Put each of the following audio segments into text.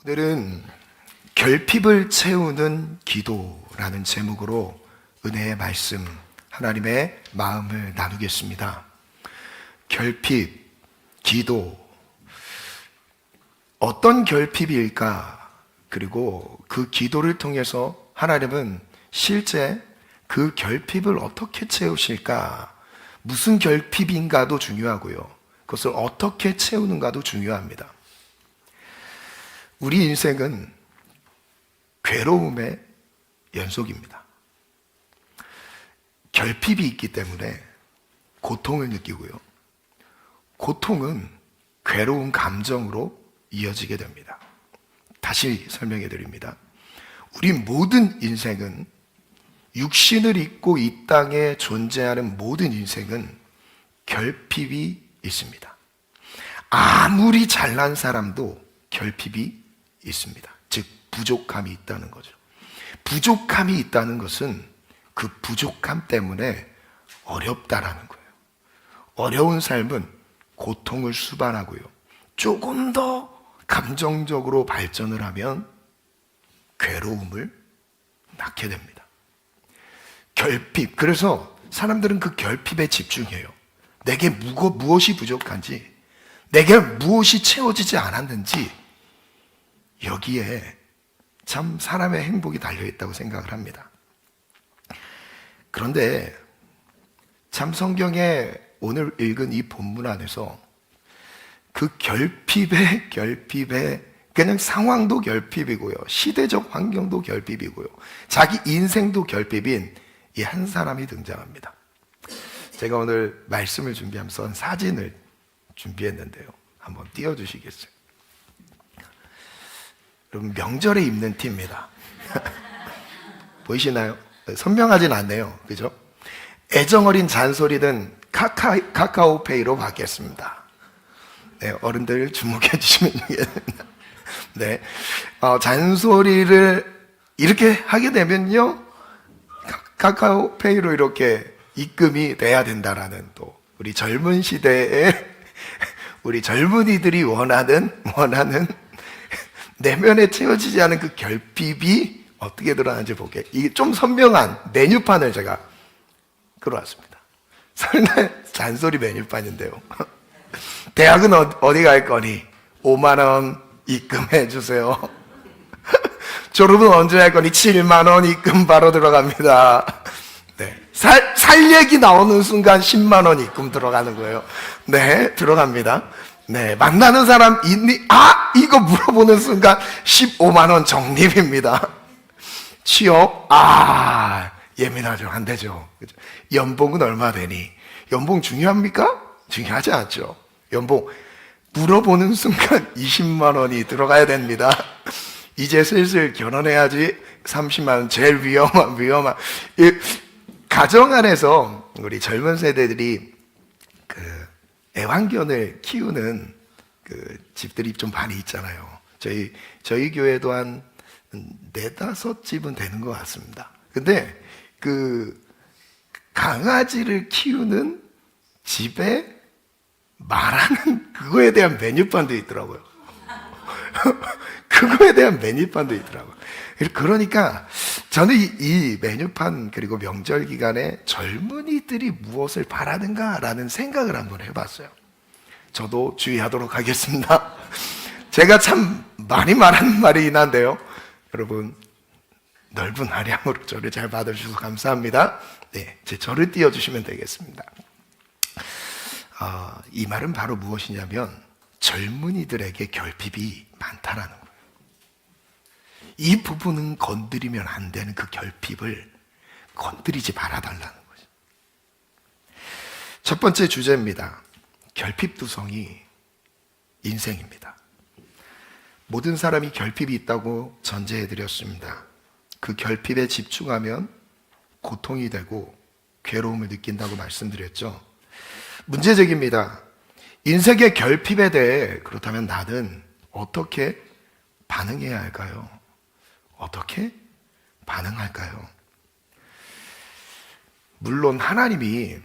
오늘은 결핍을 채우는 기도라는 제목으로 은혜의 말씀, 하나님의 마음을 나누겠습니다. 결핍, 기도, 어떤 결핍일까? 그리고 그 기도를 통해서 하나님은 실제 그 결핍을 어떻게 채우실까? 무슨 결핍인가도 중요하고요. 그것을 어떻게 채우는가도 중요합니다. 우리 인생은 괴로움의 연속입니다. 결핍이 있기 때문에 고통을 느끼고요. 고통은 괴로운 감정으로 이어지게 됩니다. 다시 설명해 드립니다. 우리 모든 인생은 육신을 입고 이 땅에 존재하는 모든 인생은 결핍이 있습니다. 아무리 잘난 사람도 결핍이 있습니다. 즉 부족함이 있다는 거죠. 부족함이 있다는 것은 그 부족함 때문에 어렵다라는 거예요. 어려운 삶은 고통을 수반하고요. 조금 더 감정적으로 발전을 하면 괴로움을 낳게 됩니다. 결핍. 그래서 사람들은 그 결핍에 집중해요. 내게 무엇이 부족한지, 내게 무엇이 채워지지 않았는지, 여기에 참 사람의 행복이 달려있다고 생각을 합니다. 그런데 참 성경에 오늘 읽은 이 본문 안에서 그 결핍의 그냥 상황도 결핍이고요, 시대적 환경도 결핍이고요, 자기 인생도 결핍인 이 한 사람이 등장합니다. 제가 오늘 말씀을 준비하면서 사진을 준비했는데요. 한번 띄워주시겠어요? 여러분, 명절에 입는 티입니다. 보이시나요? 선명하진 않네요. 그죠? 애정어린 잔소리는 카카오페이로 받겠습니다. 네, 어른들 주목해 주시면 되겠습니다. 네, 잔소리를 이렇게 하게 되면요, 카카오페이로 이렇게 입금이 돼야 된다라는, 또 우리 젊은 시대에 우리 젊은이들이 원하는 내면에 채워지지 않은 그 결핍이 어떻게 드러나는지 보게, 이게 좀 선명한 메뉴판을 제가 끌어왔습니다. 설날 잔소리 메뉴판인데요. 대학은 어디 갈 거니? 5만 원 입금해 주세요. 졸업은 언제 할 거니? 7만 원 입금 바로 들어갑니다. 네, 살 얘기 나오는 순간 10만 원 입금 들어가는 거예요. 네, 들어갑니다. 네, 만나는 사람 있니? 이거 물어보는 순간 15만 원 적립입니다. 취업? 예민하죠. 안 되죠. 그죠? 연봉은 얼마 되니? 연봉 중요합니까? 중요하지 않죠. 연봉 물어보는 순간 20만 원이 들어가야 됩니다. 이제 슬슬 결혼해야지. 30만 원, 제일 위험한. 가정 안에서 우리 젊은 세대들이 그 애완견을 키우는 그 집들이 좀 많이 있잖아요. 저희 교회도 한 4-5집은 되는 것 같습니다. 근데 그 강아지를 키우는 집에 말하는 그거에 대한 메뉴판도 있더라고요. 그거에 대한 메뉴판도 있더라고요. 그러니까 저는 이 메뉴판, 그리고 명절 기간에 젊은이들이 무엇을 바라는가라는 생각을 한번 해봤어요. 저도 주의하도록 하겠습니다. 제가 참 많이 말하는 말이긴 한데요, 여러분 넓은 아량으로 저를 잘 받아주셔서 감사합니다. 네, 제 저를 띄워주시면 되겠습니다. 이 말은 바로 무엇이냐면, 젊은이들에게 결핍이 많다라는 거예요. 이 부분은 건드리면 안 되는 그 결핍을 건드리지 말아달라는 거죠. 첫 번째 주제입니다. 결핍두성이 인생입니다. 모든 사람이 결핍이 있다고 전제해드렸습니다. 그 결핍에 집중하면 고통이 되고 괴로움을 느낀다고 말씀드렸죠. 문제제기입니다. 인생의 결핍에 대해 그렇다면 나는 어떻게 반응해야 할까요? 어떻게 반응할까요? 물론 하나님이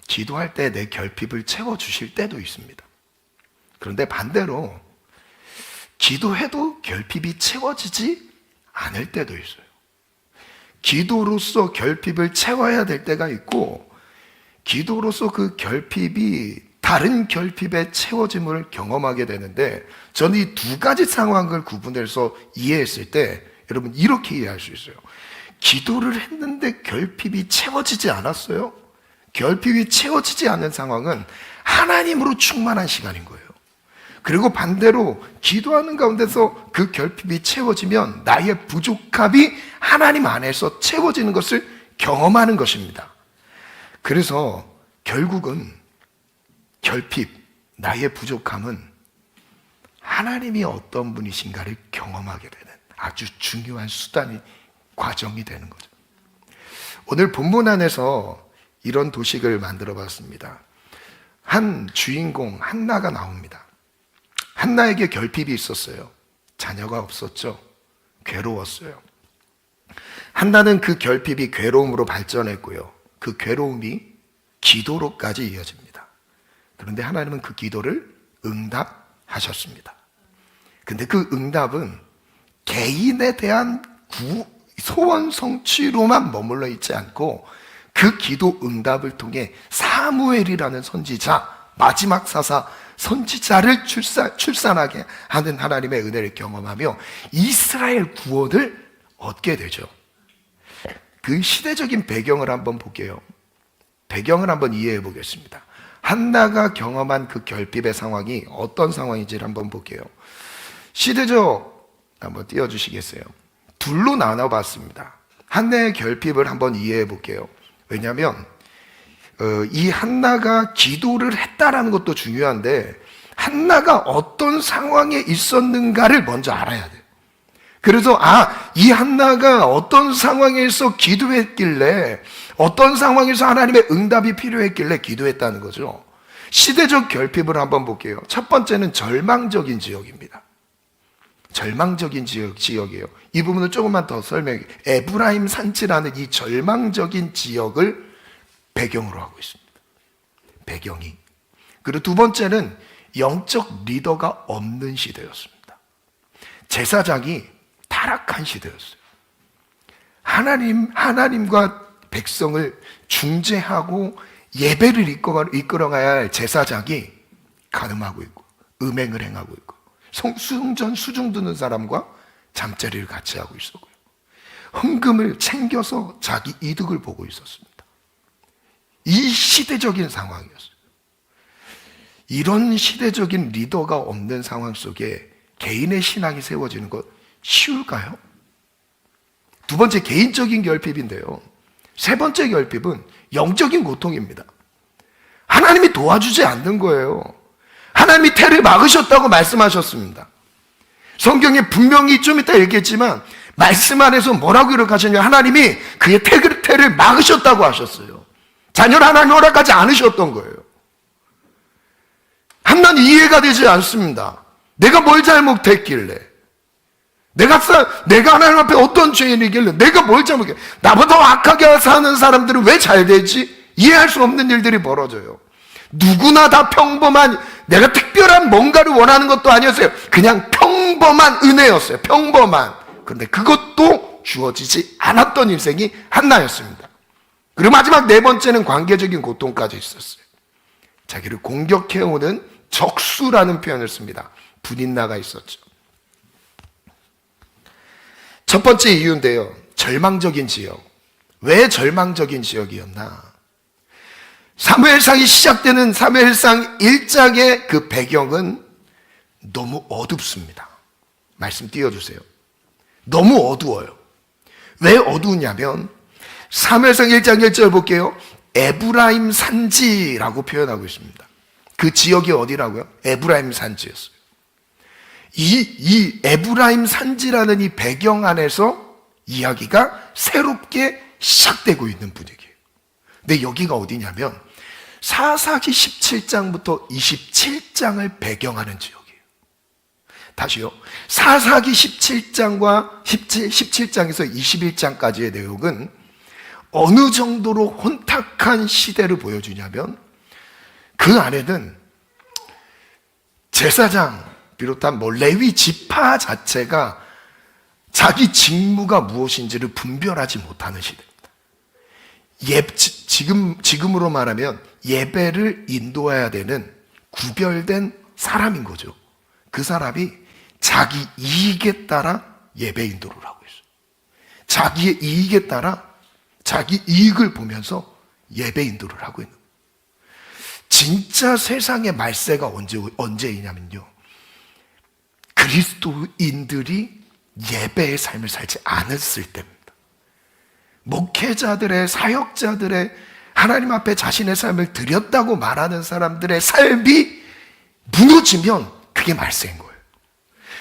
기도할 때 내 결핍을 채워주실 때도 있습니다. 그런데 반대로 기도해도 결핍이 채워지지 않을 때도 있어요. 기도로서 결핍을 채워야 될 때가 있고, 기도로서 그 결핍이 다른 결핍의 채워짐을 경험하게 되는데, 저는 이 두 가지 상황을 구분해서 이해했을 때 여러분 이렇게 이해할 수 있어요. 기도를 했는데 결핍이 채워지지 않았어요. 결핍이 채워지지 않는 상황은 하나님으로 충만한 시간인 거예요. 그리고 반대로 기도하는 가운데서 그 결핍이 채워지면 나의 부족함이 하나님 안에서 채워지는 것을 경험하는 것입니다. 그래서 결국은 결핍, 나의 부족함은 하나님이 어떤 분이신가를 경험하게 되는 아주 중요한 수단이, 과정이 되는 거죠. 오늘 본문 안에서 이런 도식을 만들어 봤습니다. 한 주인공 한나가 나옵니다. 한나에게 결핍이 있었어요. 자녀가 없었죠. 괴로웠어요. 한나는 그 결핍이 괴로움으로 발전했고요. 그 괴로움이 기도로까지 이어집니다. 그런데 하나님은 그 기도를 응답하셨습니다. 근데 그 응답은 개인에 대한 소원 성취로만 머물러 있지 않고 그 기도 응답을 통해 사무엘이라는 선지자, 마지막 사사 선지자를 출산하게 하는 하나님의 은혜를 경험하며 이스라엘 구원을 얻게 되죠. 그 시대적인 배경을 한번 볼게요. 배경을 한번 이해해 보겠습니다. 한나가 경험한 그 결핍의 상황이 어떤 상황인지를 한번 볼게요. 시대적 한번 띄워주시겠어요? 둘로 나눠봤습니다. 한나의 결핍을 한번 이해해 볼게요. 왜냐하면 이 한나가 기도를 했다라는 것도 중요한데 한나가 어떤 상황에 있었는가를 먼저 알아야 돼요. 그래서 이 한나가 어떤 상황에서 기도했길래, 어떤 상황에서 하나님의 응답이 필요했길래 기도했다는 거죠. 시대적 결핍을 한번 볼게요. 첫 번째는 절망적인 지역입니다. 절망적인 지역이에요. 이 부분을 조금만 더 설명해. 에브라임 산지라는 이 절망적인 지역을 배경으로 하고 있습니다. 배경이. 그리고 두 번째는 영적 리더가 없는 시대였습니다. 제사장이 타락한 시대였어요. 하나님과 백성을 중재하고 예배를 이끌어가야 할 제사장이 간음하고 있고 음행을 행하고 있고 성수전 수중 두는 사람과 잠자리를 같이 하고 있었고요. 헌금을 챙겨서 자기 이득을 보고 있었습니다. 이 시대적인 상황이었어요. 이런 시대적인 리더가 없는 상황 속에 개인의 신앙이 세워지는 것 쉬울까요? 두 번째, 개인적인 결핍인데요. 세 번째 결핍은 영적인 고통입니다. 하나님이 도와주지 않는 거예요. 하나님이 태를 막으셨다고 말씀하셨습니다. 성경에 분명히 좀 이따 읽겠지만 말씀 안에서 뭐라고 기록하셨냐, 하나님이 그의 태를 막으셨다고 하셨어요. 자녀를 하나님 허락하지 않으셨던 거예요. 한나는 이해가 되지 않습니다. 내가 뭘 잘못했길래, 내가 하나님 앞에 어떤 죄인이길래, 내가 뭘 잘못했길래, 나보다 악하게 사는 사람들은 왜 잘 되지? 이해할 수 없는 일들이 벌어져요. 누구나 다 평범한, 내가 특별한 뭔가를 원하는 것도 아니었어요. 그냥 평범한 은혜였어요. 평범한. 그런데 그것도 주어지지 않았던 인생이 한나였습니다. 그리고 마지막 네 번째는 관계적인 고통까지 있었어요. 자기를 공격해오는 적수라는 표현을 씁니다. 분인나가 있었죠. 첫 번째 이유인데요. 절망적인 지역. 왜 절망적인 지역이었나? 사무엘상이 시작되는 사무엘상 1장의 그 배경은 너무 어둡습니다. 말씀 띄워주세요. 너무 어두워요. 왜 어두우냐면 사무엘상 1장 1절 볼게요. 에브라임 산지라고 표현하고 있습니다. 그 지역이 어디라고요? 에브라임 산지였어요. 이 에브라임 산지라는 이 배경 안에서 이야기가 새롭게 시작되고 있는 분위기예요. 근데 여기가 어디냐면 사사기 17장부터 27장을 배경하는 지역이에요. 다시요. 사사기 17장과 17장에서 21장까지의 내용은 어느 정도로 혼탁한 시대를 보여주냐면 그 안에는 제사장, 비롯한 레위 지파 자체가 자기 직무가 무엇인지를 분별하지 못하는 시대입니다. 지금으로 말하면 예배를 인도해야 되는 구별된 사람인 거죠. 그 사람이 자기 이익에 따라 예배 인도를 하고 있어요. 자기의 이익에 따라 자기 이익을 보면서 예배 인도를 하고 있는 거예요. 진짜 세상의 말세가 언제이냐면요, 그리스도인들이 예배의 삶을 살지 않았을 때입니다. 목회자들의, 사역자들의, 하나님 앞에 자신의 삶을 드렸다고 말하는 사람들의 삶이 무너지면 그게 말세인 거예요.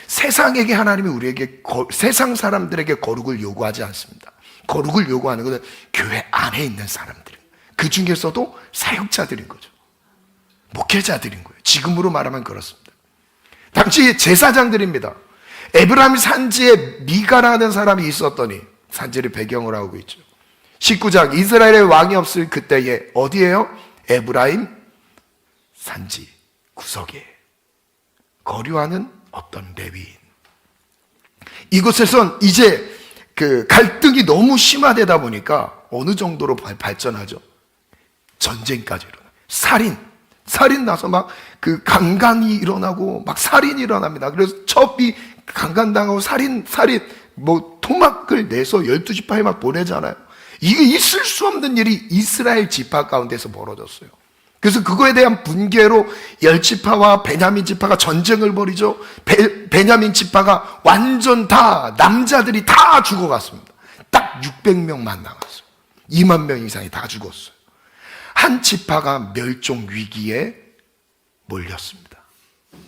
세상에게 하나님이 우리에게, 세상 사람들에게 거룩을 요구하지 않습니다. 거룩을 요구하는 것은 교회 안에 있는 사람들, 그 중에서도 사역자들인 거죠. 목회자들인 거예요. 지금으로 말하면 그렇습니다. 당시 제사장들입니다. 에브라임 산지에 미가라는 사람이 있었더니, 산지를 배경으로 하고 있죠. 19장, 이스라엘의 왕이 없을 그때에 어디에요? 에브라임 산지 구석에 거류하는 어떤 레위인. 이곳에선 이제 그 갈등이 너무 심화되다 보니까 어느 정도로 발전하죠? 전쟁까지 일어나. 살인 나서 막 그 강간이 일어나고 막 살인이 일어납니다. 그래서 첩이 강간당하고 살인 토막을 내서 12지파에 막 보내잖아요. 이게 있을 수 없는 일이 이스라엘 지파 가운데서 벌어졌어요. 그래서 그거에 대한 분개로 10지파와 베냐민 지파가 전쟁을 벌이죠. 베냐민 지파가 완전 다, 남자들이 다 죽어갔습니다. 딱 600명만 남았어요. 2만 명 이상이 다 죽었어요. 한 지파가 멸종 위기에 몰렸습니다.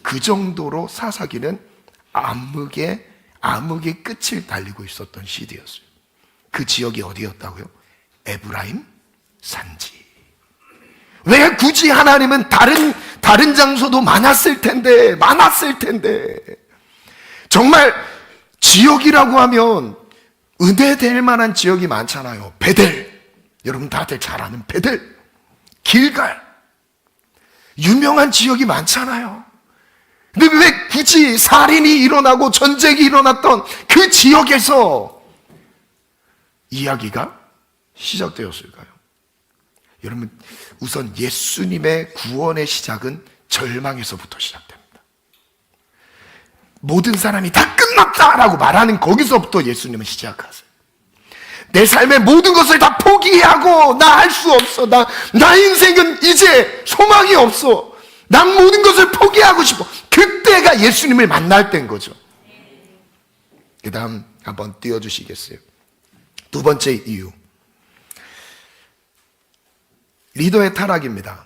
그 정도로 사사기는 암흑의 끝을 달리고 있었던 시대였어요. 그 지역이 어디였다고요? 에브라임 산지. 왜 굳이 하나님은 다른 장소도 많았을 텐데 정말 지역이라고 하면 은혜될 만한 지역이 많잖아요. 베델, 여러분 다들 잘 아는 베델, 길갈, 유명한 지역이 많잖아요. 근데 왜 굳이 살인이 일어나고 전쟁이 일어났던 그 지역에서 이야기가 시작되었을까요? 여러분, 우선 예수님의 구원의 시작은 절망에서부터 시작됩니다. 모든 사람이 다 끝났다라고 말하는 거기서부터 예수님은 시작하세요. 내 삶의 모든 것을 다 포기하고 나 할 수 없어, 나 인생은 이제 소망이 없어, 난 모든 것을 포기하고 싶어. 그때가 예수님을 만날 때인 거죠. 그 다음 한번 띄워주시겠어요? 두 번째 이유, 리더의 타락입니다.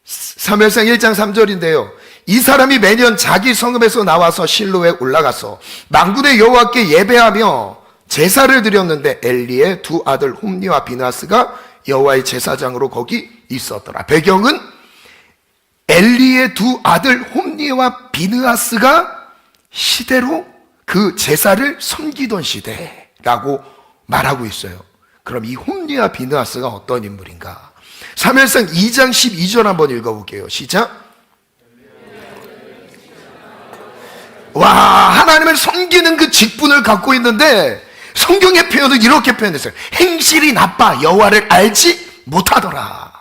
사무엘상 1장 3절인데요 이 사람이 매년 자기 성읍에서 나와서 실로에 올라가서 만군의 여호와께 예배하며 제사를 드렸는데 엘리의 두 아들 홈니와 비나스가 여호와의 제사장으로 거기 있었더라. 배경은 엘리의 두 아들 홈니와 비느하스가 시대로 그 제사를 섬기던 시대라고 말하고 있어요. 그럼 이 홈니와 비느하스가 어떤 인물인가? 사무엘상 2장 12절 한번 읽어볼게요. 시작. 와, 하나님을 섬기는 그 직분을 갖고 있는데 성경의 표현은 이렇게 표현했어요. 행실이 나빠 여호와를 알지 못하더라.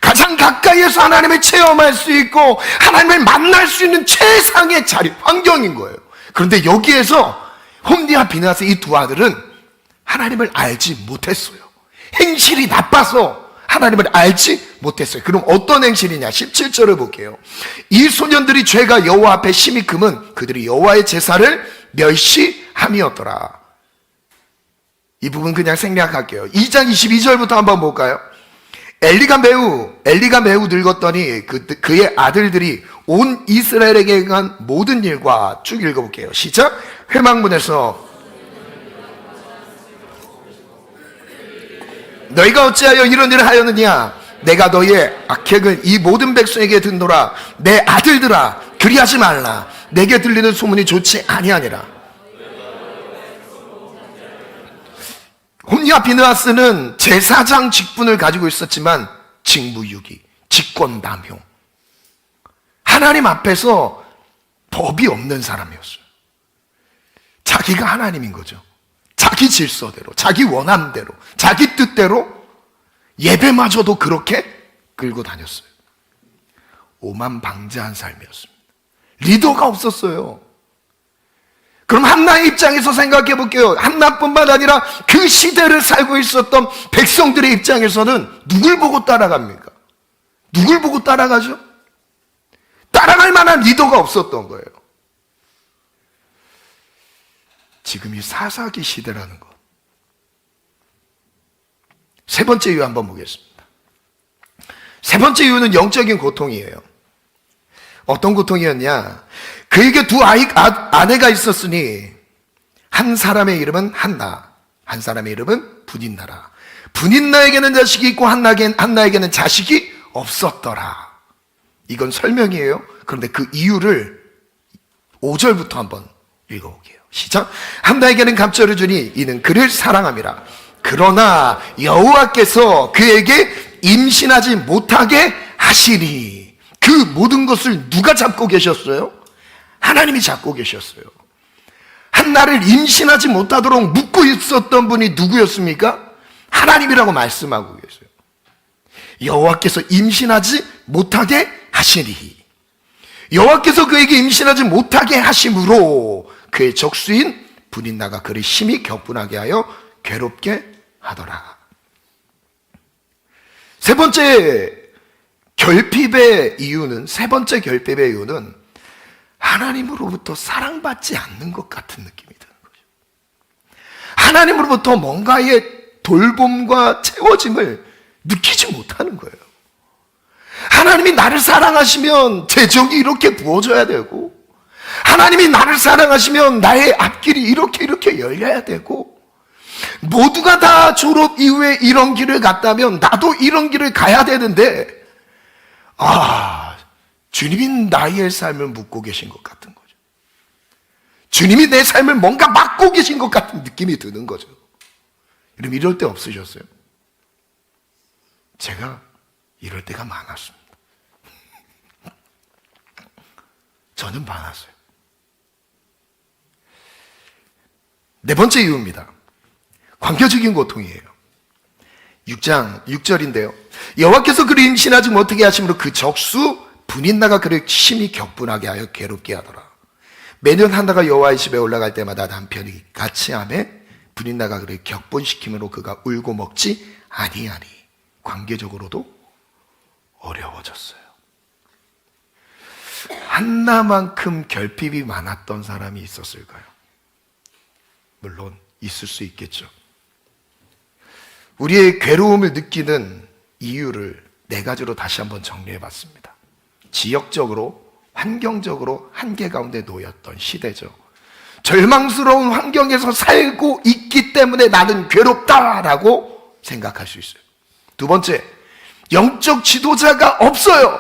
가장 가까이에서 하나님을 체험할 수 있고 하나님을 만날 수 있는 최상의 자리, 환경인 거예요. 그런데 여기에서 홈니와 비느하스 이 두 아들은 하나님을 알지 못했어요. 행실이 나빠서 하나님을 알지 못했어요. 그럼 어떤 행실이냐? 17절을 볼게요. 이 소년들이 죄가 여호와 앞에 심히 금은 그들이 여호와의 제사를 멸시함이었더라. 이 부분 그냥 생략할게요. 2장 22절부터 한번 볼까요? 엘리가 매우 늙었더니 그의 아들들이 온 이스라엘에게 한 모든 일과 쭉 읽어볼게요. 시작. 회막문에서 너희가 어찌하여 이런 일을 하였느냐? 내가 너희의 악행을 이 모든 백성에게 듣노라. 내 아들들아, 그리하지 말라. 내게 들리는 소문이 좋지 아니하니라. 홈니와 비느하스는 제사장 직분을 가지고 있었지만 직무유기, 직권남용, 하나님 앞에서 법이 없는 사람이었어요. 자기가 하나님인 거죠. 자기 질서대로, 자기 원함대로, 자기 뜻대로 예배마저도 그렇게 끌고 다녔어요. 오만방자한 삶이었습니다. 리더가 없었어요. 그럼 한나의 입장에서 생각해 볼게요. 한나뿐만 아니라 그 시대를 살고 있었던 백성들의 입장에서는 누굴 보고 따라갑니까? 누굴 보고 따라가죠? 따라갈 만한 리더가 없었던 거예요. 지금이 사사기 시대라는 것. 세 번째 이유 한번 보겠습니다. 세 번째 이유는 영적인 고통이에요. 어떤 고통이었냐? 그에게 두 아내가 있었으니 한 사람의 이름은 한나, 한 사람의 이름은 분인나라. 분인나에게는 자식이 있고 한나에게는 자식이 없었더라. 이건 설명이에요. 그런데 그 이유를 5절부터 한번 읽어볼게요. 시작. 한나에게는 감춰를 주니 이는 그를 사랑함이라. 그러나 여호와께서 그에게 임신하지 못하게 하시니. 그 모든 것을 누가 잡고 계셨어요? 하나님이 잡고 계셨어요. 한나를 임신하지 못하도록 묶고 있었던 분이 누구였습니까? 하나님이라고 말씀하고 계세요. 여호와께서 임신하지 못하게 하시니. 여호와께서 그에게 임신하지 못하게 하심으로 그의 적수인 분인나가 그를 심히 격분하게 하여 괴롭게 하더라. 세 번째 결핍의 이유는, 세 번째 결핍의 이유는 하나님으로부터 사랑받지 않는 것 같은 느낌이 드는 거죠. 하나님으로부터 뭔가의 돌봄과 채워짐을 느끼지 못하는 거예요. 하나님이 나를 사랑하시면 재정이 이렇게 부어져야 되고, 하나님이 나를 사랑하시면 나의 앞길이 이렇게 열려야 되고, 모두가 다 졸업 이후에 이런 길을 갔다면 나도 이런 길을 가야 되는데, 주님이 나의 삶을 묻고 계신 것 같은 거죠. 주님이 내 삶을 뭔가 막고 계신 것 같은 느낌이 드는 거죠. 여러분, 이럴 때 없으셨어요? 제가 이럴 때가 많았습니다. 저는 많았어요. 네 번째 이유입니다. 관계적인 고통이에요. 6장 6절인데요. 여호와께서 그를 임신하지 못하게 하심으로 그 적수 분인나가 그를 심히 격분하게 하여 괴롭게 하더라. 매년 한나가 여호와의 집에 올라갈 때마다 남편이 같이 하매 분인나가 그를 격분시킴으로 그가 울고 먹지 아니하니. 관계적으로도 어려워졌어요. 한나만큼 결핍이 많았던 사람이 있었을까요? 물론 있을 수 있겠죠. 우리의 괴로움을 느끼는 이유를 네 가지로 다시 한번 정리해 봤습니다. 지역적으로, 환경적으로 한계 가운데 놓였던 시대죠. 절망스러운 환경에서 살고 있기 때문에 나는 괴롭다라고 생각할 수 있어요. 두 번째, 영적 지도자가 없어요.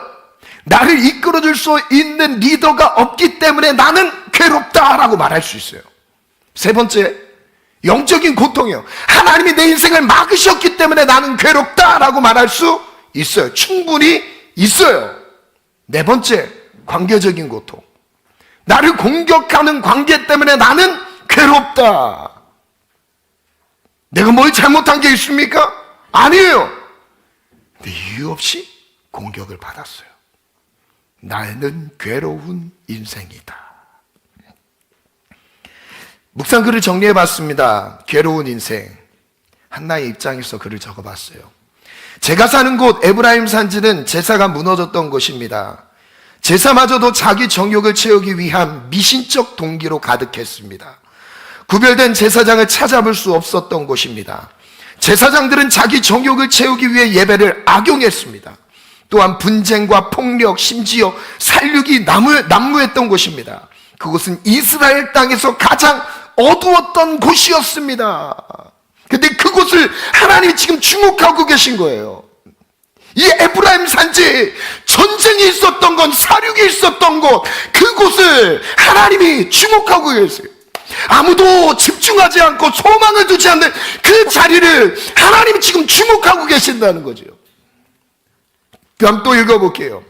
나를 이끌어줄 수 있는 리더가 없기 때문에 나는 괴롭다라고 말할 수 있어요. 세 번째, 영적인 고통이요. 하나님이 내 인생을 막으셨기 때문에 나는 괴롭다라고 말할 수 있어요. 충분히 있어요. 네 번째, 관계적인 고통. 나를 공격하는 관계 때문에 나는 괴롭다. 내가 뭘 잘못한 게 있습니까? 아니에요. 근데 이유 없이 공격을 받았어요. 나는 괴로운 인생이다. 묵상글을 정리해 봤습니다. 괴로운 인생. 한나의 입장에서 글을 적어 봤어요. 제가 사는 곳 에브라임 산지는 제사가 무너졌던 곳입니다. 제사마저도 자기 정욕을 채우기 위한 미신적 동기로 가득했습니다. 구별된 제사장을 찾아볼 수 없었던 곳입니다. 제사장들은 자기 정욕을 채우기 위해 예배를 악용했습니다. 또한 분쟁과 폭력, 심지어 살육이 난무했던 곳입니다. 그곳은 이스라엘 땅에서 가장 어두웠던 곳이었습니다. 근데 그곳을 하나님이 지금 주목하고 계신 거예요. 이 에브라임 산지, 전쟁이 있었던 건, 살육이 있었던 곳, 그곳을 하나님이 주목하고 계세요. 아무도 집중하지 않고 소망을 두지 않는 그 자리를 하나님이 지금 주목하고 계신다는 거죠. 그럼 또 읽어볼게요.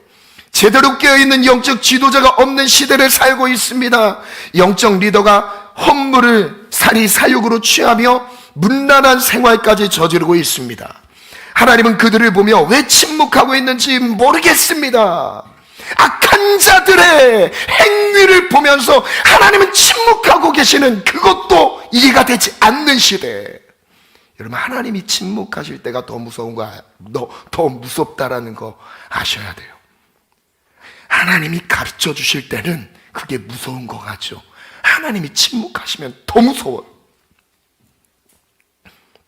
제대로 깨어있는 영적 지도자가 없는 시대를 살고 있습니다. 영적 리더가 헛물을 사리사욕으로 취하며 문란한 생활까지 저지르고 있습니다. 하나님은 그들을 보며 왜 침묵하고 있는지 모르겠습니다. 악한 자들의 행위를 보면서 하나님은 침묵하고 계시는, 그것도 이해가 되지 않는 시대. 여러분, 하나님이 침묵하실 때가 더 무서운 거, 더 무섭다라는 거 아셔야 돼요. 하나님이 가르쳐 주실 때는 그게 무서운 거 같죠. 하나님이 침묵하시면 더 무서워요.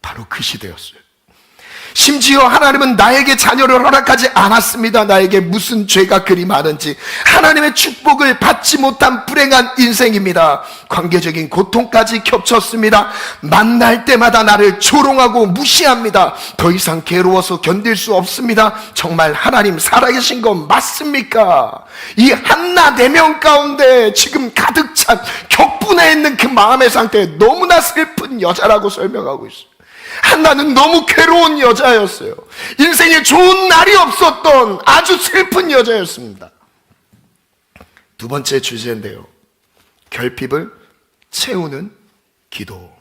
바로 그 시대였어요. 심지어 하나님은 나에게 자녀를 허락하지 않았습니다. 나에게 무슨 죄가 그리 많은지. 하나님의 축복을 받지 못한 불행한 인생입니다. 관계적인 고통까지 겹쳤습니다. 만날 때마다 나를 조롱하고 무시합니다. 더 이상 괴로워서 견딜 수 없습니다. 정말 하나님 살아계신 건 맞습니까? 이 한나 4명 가운데 지금 가득 찬 격분해 있는 그 마음의 상태, 너무나 슬픈 여자라고 설명하고 있어요. 한나는 너무 괴로운 여자였어요. 인생에 좋은 날이 없었던 아주 슬픈 여자였습니다. 두 번째 주제인데요, 결핍을 채우는 기도.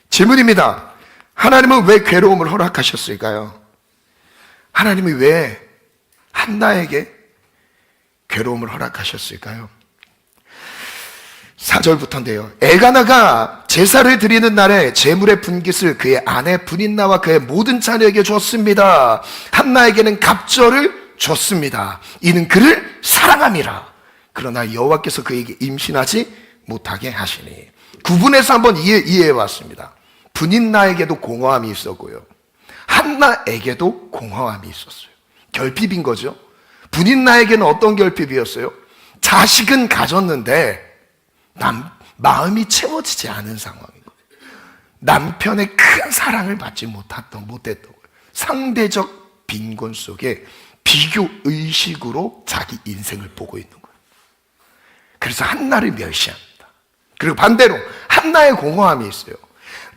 질문입니다. 하나님은 왜 괴로움을 허락하셨을까요? 하나님이 왜 한나에게 괴로움을 허락하셨을까요? 4절부터인데요. 엘가나가 제사를 드리는 날에 제물의 분깃을 그의 아내 브닌나와 그의 모든 자녀에게 줬습니다. 한나에게는 갑절을 줬습니다. 이는 그를 사랑함이라. 그러나 여호와께서 그에게 임신하지 못하게 하시니. 구분해서 한번 이해해 왔습니다. 브닌나에게도 공허함이 있었고요, 한나에게도 공허함이 있었어요. 결핍인 거죠. 브닌나에게는 어떤 결핍이었어요? 자식은 가졌는데 마음이 채워지지 않은 상황인 거예요. 남편의 큰 사랑을 받지 못했던 거예요. 상대적 빈곤 속에 비교 의식으로 자기 인생을 보고 있는 거예요. 그래서 한나를 멸시합니다. 그리고 반대로 한나의 공허함이 있어요.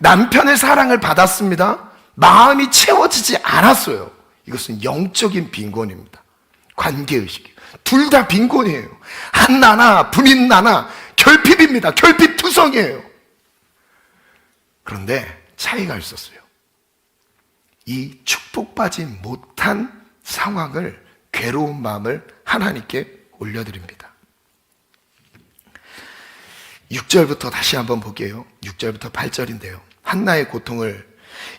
남편의 사랑을 받았습니다. 마음이 채워지지 않았어요. 이것은 영적인 빈곤입니다. 관계의식이에요. 둘 다 빈곤이에요. 한나나 브닌나나 결핍입니다. 결핍투성이에요. 그런데 차이가 있었어요. 이 축복받지 못한 상황을, 괴로운 마음을 하나님께 올려드립니다. 6절부터 다시 한번 볼게요. 6절부터 8절인데요. 한나의 고통을,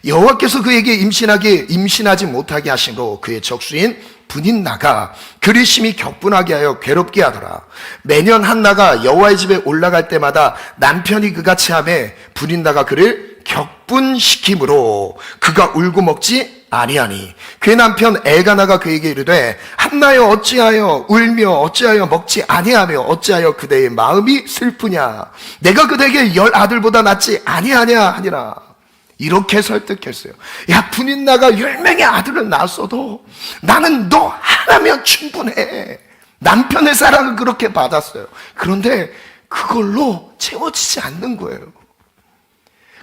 여호와께서 그에게 임신하지 못하게 하심으로 그의 적수인 브닌나가 그를 심히 격분하게 하여 괴롭게 하더라. 매년 한나가 여호와의 집에 올라갈 때마다 남편이 그같이 하매 브닌나가 그를 격분시키므로 그가 울고 먹지 아니하니. 그의 남편 엘가나가 그에게 이르되 한나여 어찌하여 울며 어찌하여 먹지 아니하며 어찌하여 그대의 마음이 슬프냐. 내가 그대에게 10아들보다 낫지 아니하냐 하니라. 이렇게 설득했어요. 야, 브닌나가 10명의 아들을 낳았어도 나는 너 하나면 충분해. 남편의 사랑을 그렇게 받았어요. 그런데 그걸로 채워지지 않는 거예요.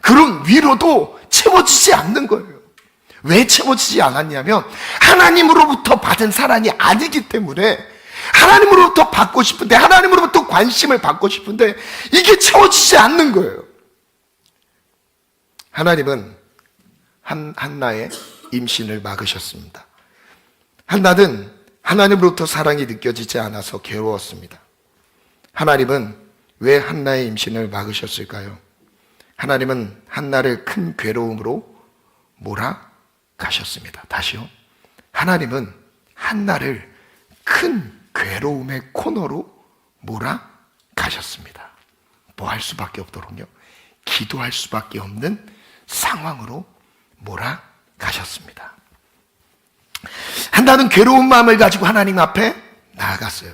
그런 위로도 채워지지 않는 거예요. 왜 채워지지 않았냐면 하나님으로부터 받은 사랑이 아니기 때문에, 하나님으로부터 받고 싶은데, 하나님으로부터 관심을 받고 싶은데 이게 채워지지 않는 거예요. 하나님은 한나의 임신을 막으셨습니다. 한나는 하나님으로부터 사랑이 느껴지지 않아서 괴로웠습니다. 하나님은 왜 한나의 임신을 막으셨을까요? 하나님은 한나를 큰 괴로움으로 몰아가셨습니다. 다시요. 하나님은 한나를 큰 괴로움의 코너로 몰아가셨습니다. 뭐 할 수밖에 없도록요, 기도할 수밖에 없는 상황으로 몰아가셨습니다. 한나는 괴로운 마음을 가지고 하나님 앞에 나아갔어요.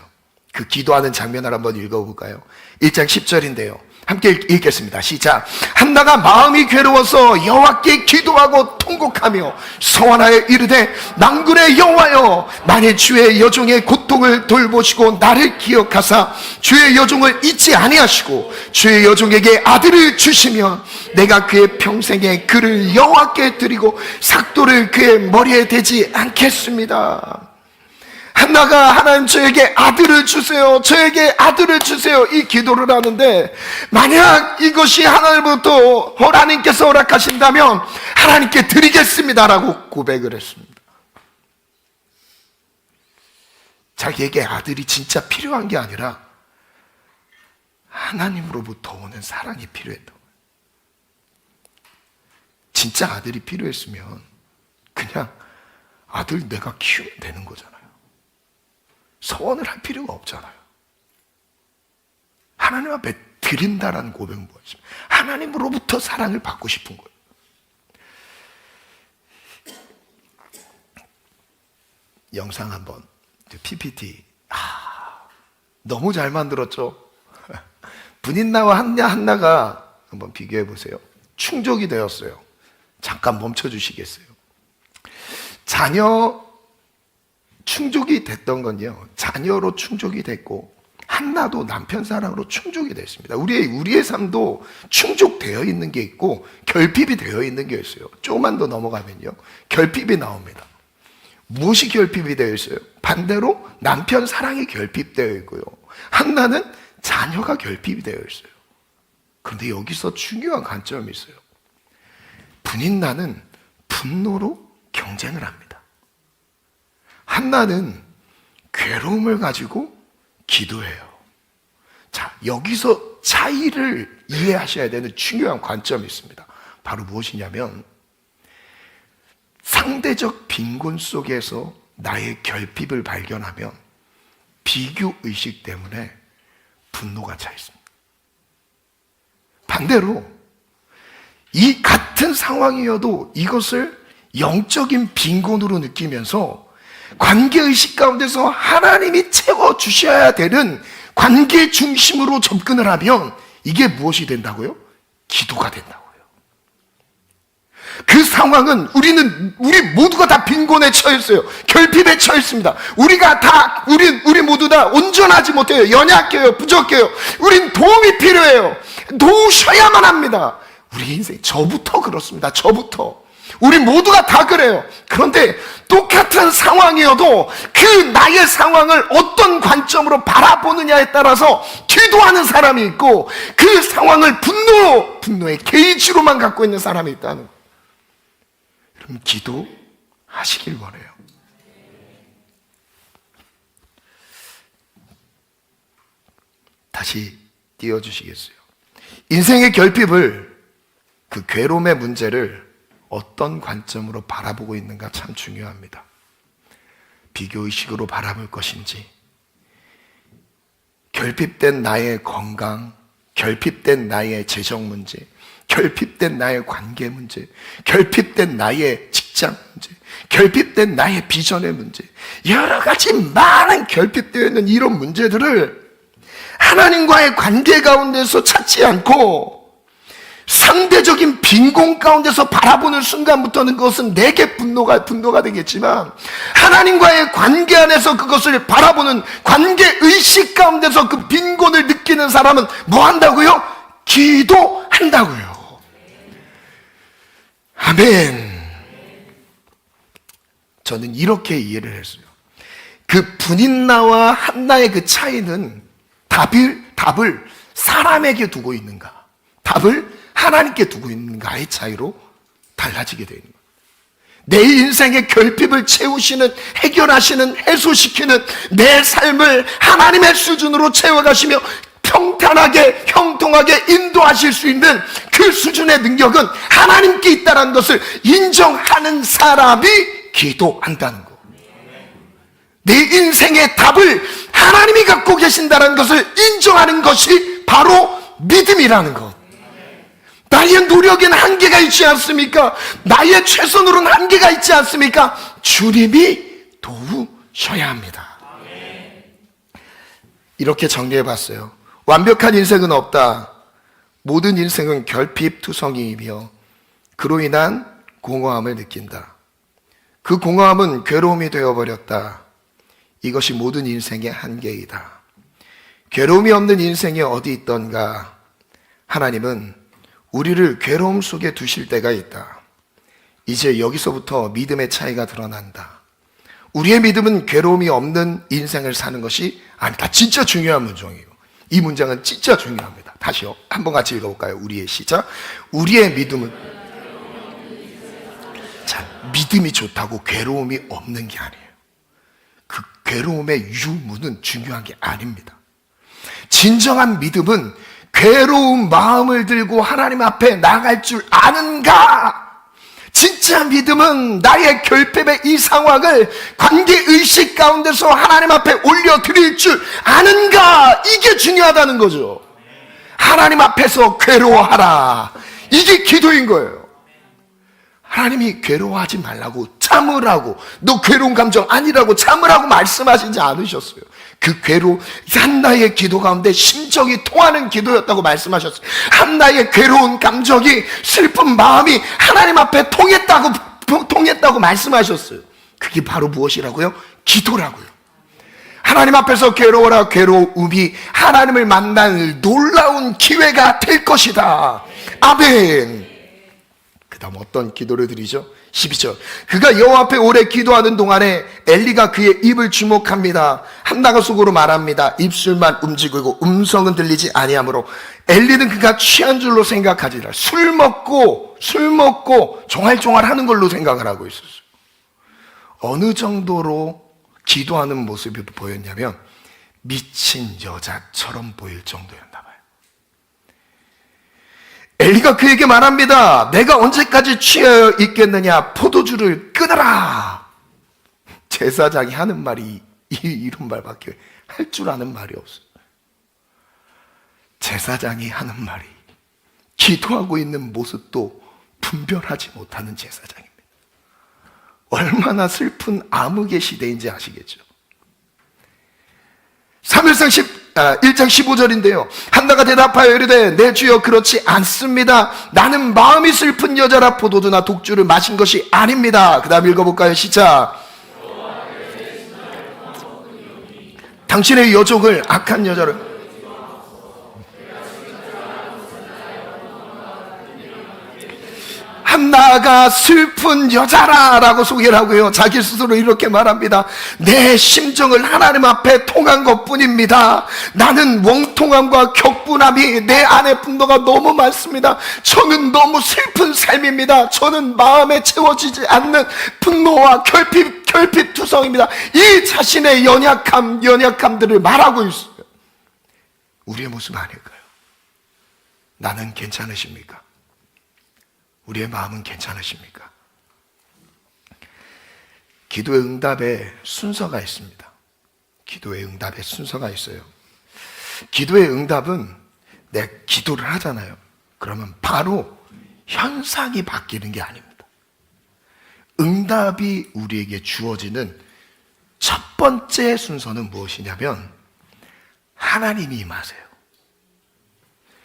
그 기도하는 장면을 한번 읽어볼까요? 1장 10절인데요. 함께 읽겠습니다. 시작. 한나가 마음이 괴로워서 여호와께 기도하고 통곡하며 소원하여 이르되 만군의 여호와여, 만일 주의 여종의 고통을 돌보시고 나를 기억하사 주의 여종을 잊지 아니하시고 주의 여종에게 아들을 주시면 내가 그의 평생에 그를 여호와께 드리고 삭도를 그의 머리에 대지 않겠습니다. 한나가 하나님 저에게 아들을 주세요, 저에게 아들을 주세요 이 기도를 하는데, 만약 이것이 하나님부터 하나님께서 허락하신다면 하나님께 드리겠습니다라고 고백을 했습니다. 자기에게 아들이 진짜 필요한 게 아니라 하나님으로부터 오는 사랑이 필요했던 거예요. 진짜 아들이 필요했으면 그냥 아들 내가 키우면 되는 거잖아요. 서원을 할 필요가 없잖아요. 하나님 앞에 드린다라는 고백은 무엇입니까? 하나님으로부터 사랑을 받고 싶은 거예요. 영상 한번, PPT. 너무 잘 만들었죠? 분인나와 한나가 한번 비교해 보세요. 충족이 되었어요. 잠깐 멈춰 주시겠어요? 자녀 충족이 됐던 건요, 자녀로 충족이 됐고 한나도 남편 사랑으로 충족이 됐습니다. 우리의 삶도 충족되어 있는 게 있고 결핍이 되어 있는 게 있어요. 조금만 더 넘어가면요, 결핍이 나옵니다. 무엇이 결핍이 되어 있어요? 반대로 남편 사랑이 결핍되어 있고요, 한나는 자녀가 결핍이 되어 있어요. 그런데 여기서 중요한 관점이 있어요. 분인나는 분노로 경쟁을 합니다. 한나는 괴로움을 가지고 기도해요. 자, 여기서 차이를 이해하셔야 되는 중요한 관점이 있습니다. 바로 무엇이냐면, 상대적 빈곤 속에서 나의 결핍을 발견하면 비교의식 때문에 분노가 차 있습니다. 반대로 이 같은 상황이어도 이것을 영적인 빈곤으로 느끼면서 관계의식 가운데서 하나님이 채워주셔야 되는 관계 중심으로 접근을 하면 이게 무엇이 된다고요? 기도가 된다고요. 그 상황은 우리 모두가 다 빈곤에 처했어요. 결핍에 처했습니다. 우리 모두 다 온전하지 못해요. 연약해요. 부족해요. 우린 도움이 필요해요. 도우셔야만 합니다. 우리 인생, 저부터 그렇습니다. 저부터. 우리 모두가 다 그래요. 그런데 똑같은 상황이어도 그 나의 상황을 어떤 관점으로 바라보느냐에 따라서 기도하는 사람이 있고, 그 상황을 분노의 게이지로만 갖고 있는 사람이 있다는 거예요. 여러분, 기도하시길 원해요. 다시 띄워주시겠어요? 인생의 결핍을, 그 괴로움의 문제를 어떤 관점으로 바라보고 있는가 참 중요합니다. 비교의식으로 바라볼 것인지, 결핍된 나의 건강, 결핍된 나의 재정 문제, 결핍된 나의 관계 문제, 결핍된 나의 직장 문제, 결핍된 나의 비전의 문제, 여러 가지 많은 결핍되어 있는 이런 문제들을 하나님과의 관계 가운데서 찾지 않고 상대적인 빈곤 가운데서 바라보는 순간부터는 그것은 내게 분노가 되겠지만, 하나님과의 관계 안에서 그것을 바라보는 관계의식 가운데서 그 빈곤을 느끼는 사람은 뭐 한다고요? 기도한다고요. 아멘. 저는 이렇게 이해를 했어요. 그 분인나와 한나의 그 차이는 답을 사람에게 두고 있는가, 답을 하나님께 두고 있는가의 차이로 달라지게 되는 거예요. 내 인생의 결핍을 채우시는, 해결하시는, 해소시키는 내 삶을 하나님의 수준으로 채워가시며 평탄하게, 형통하게 인도하실 수 있는 그 수준의 능력은 하나님께 있다는 것을 인정하는 사람이 기도한다는 거. 내 인생의 답을 하나님이 갖고 계신다는 것을 인정하는 것이 바로 믿음이라는 것. 나의 노력엔 한계가 있지 않습니까? 나의 최선으로는 한계가 있지 않습니까? 주님이 도우셔야 합니다. 이렇게 정리해봤어요. 완벽한 인생은 없다. 모든 인생은 결핍투성이이며 그로 인한 공허함을 느낀다. 그 공허함은 괴로움이 되어버렸다. 이것이 모든 인생의 한계이다. 괴로움이 없는 인생이 어디 있던가? 하나님은 우리를 괴로움 속에 두실 때가 있다. 이제 여기서부터 믿음의 차이가 드러난다. 우리의 믿음은 괴로움이 없는 인생을 사는 것이 아니다. 진짜 중요한 문장이에요. 이 문장은 진짜 중요합니다. 다시요. 한번 같이 읽어볼까요? 우리의 시작. 우리의 믿음은, 자, 믿음이 좋다고 괴로움이 없는 게 아니에요. 그 괴로움의 유무는 중요한 게 아닙니다. 진정한 믿음은 괴로운 마음을 들고 하나님 앞에 나갈 줄 아는가? 진짜 믿음은 나의 결핍의 이 상황을 관계의식 가운데서 하나님 앞에 올려드릴 줄 아는가? 이게 중요하다는 거죠. 하나님 앞에서 괴로워하라. 이게 기도인 거예요. 하나님이 괴로워하지 말라고, 참으라고, 너 괴로운 감정 아니라고 참으라고 말씀하시지 않으셨어요. 그 한나의 기도 가운데 심정이 통하는 기도였다고 말씀하셨어요. 한나의 괴로운 감정이, 슬픈 마음이 하나님 앞에 통했다고 말씀하셨어요. 그게 바로 무엇이라고요? 기도라고요. 하나님 앞에서 괴로워라. 괴로움이 하나님을 만날 놀라운 기회가 될 것이다. 아멘. 그 다음 어떤 기도를 드리죠? 12절. 그가 여호와 앞에 오래 기도하는 동안에 엘리가 그의 입을 주목합니다. 한나가 속으로 말합니다. 입술만 움직이고 음성은 들리지 아니하므로 엘리는 그가 취한 줄로 생각하지라. 술 먹고 종알종알하는 걸로 생각을 하고 있었어요. 어느 정도로 기도하는 모습이 보였냐면 미친 여자처럼 보일 정도였나 봐요. 엘리가 그에게 말합니다. 내가 언제까지 취하여 있겠느냐? 포도주를 끊어라. 제사장이 하는 말이 이런 말밖에 할 줄 아는 말이 없어요. 제사장이 하는 말이, 기도하고 있는 모습도 분별하지 못하는 제사장입니다. 얼마나 슬픈 암흑의 시대인지 아시겠죠? 사무엘상 1장 15절인데요. 한나가 대답하여 이르되 내 주여 그렇지 않습니다. 나는 마음이 슬픈 여자라 포도주나 독주를 마신 것이 아닙니다. 그 다음 읽어볼까요? 시작. 당신의 여종을 악한 여자를, 한나가 슬픈 여자라라고 소개를 하고요. 자기 스스로 이렇게 말합니다. 내 심정을 하나님 앞에 통한 것뿐입니다. 나는 원통함과 격분함이 내 안에 분노가 너무 많습니다. 저는 너무 슬픈 삶입니다. 저는 마음에 채워지지 않는 분노와 결핍투성입니다. 이 자신의 연약함들을 말하고 있어요. 우리의 모습 아닐까요? 나는 괜찮으십니까? 우리의 마음은 괜찮으십니까? 기도의 응답에 순서가 있습니다. 기도의 응답에 순서가 있어요. 기도의 응답은 내 기도를 하잖아요. 그러면 바로 현상이 바뀌는 게 아닙니다. 응답이 우리에게 주어지는 첫 번째 순서는 무엇이냐면 하나님이 임하세요.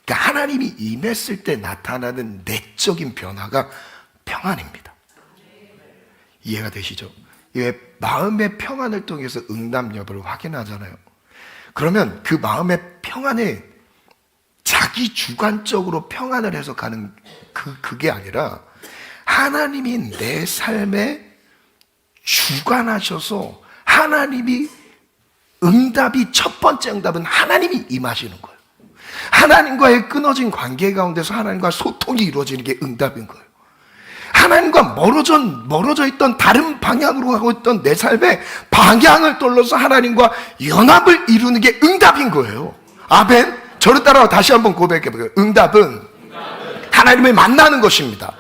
그러니까 하나님이 임했을 때 나타나는 내적인 변화가 평안입니다. 이해가 되시죠? 왜 마음의 평안을 통해서 응답 여부를 확인하잖아요. 그러면 그 마음의 평안을 자기 주관적으로 평안을 해석하는 그게 아니라 하나님이 내 삶에 주관하셔서 하나님이 첫 번째 응답은 하나님이 임하시는 거예요. 하나님과의 끊어진 관계 가운데서 하나님과 소통이 이루어지는 게 응답인 거예요. 하나님과 멀어져 있던 다른 방향으로 가고 있던 내 삶의 방향을 돌려서 하나님과 연합을 이루는 게 응답인 거예요. 아멘. 저를 따라 다시 한번 고백해 볼게요. 응답은 하나님을 만나는 것입니다.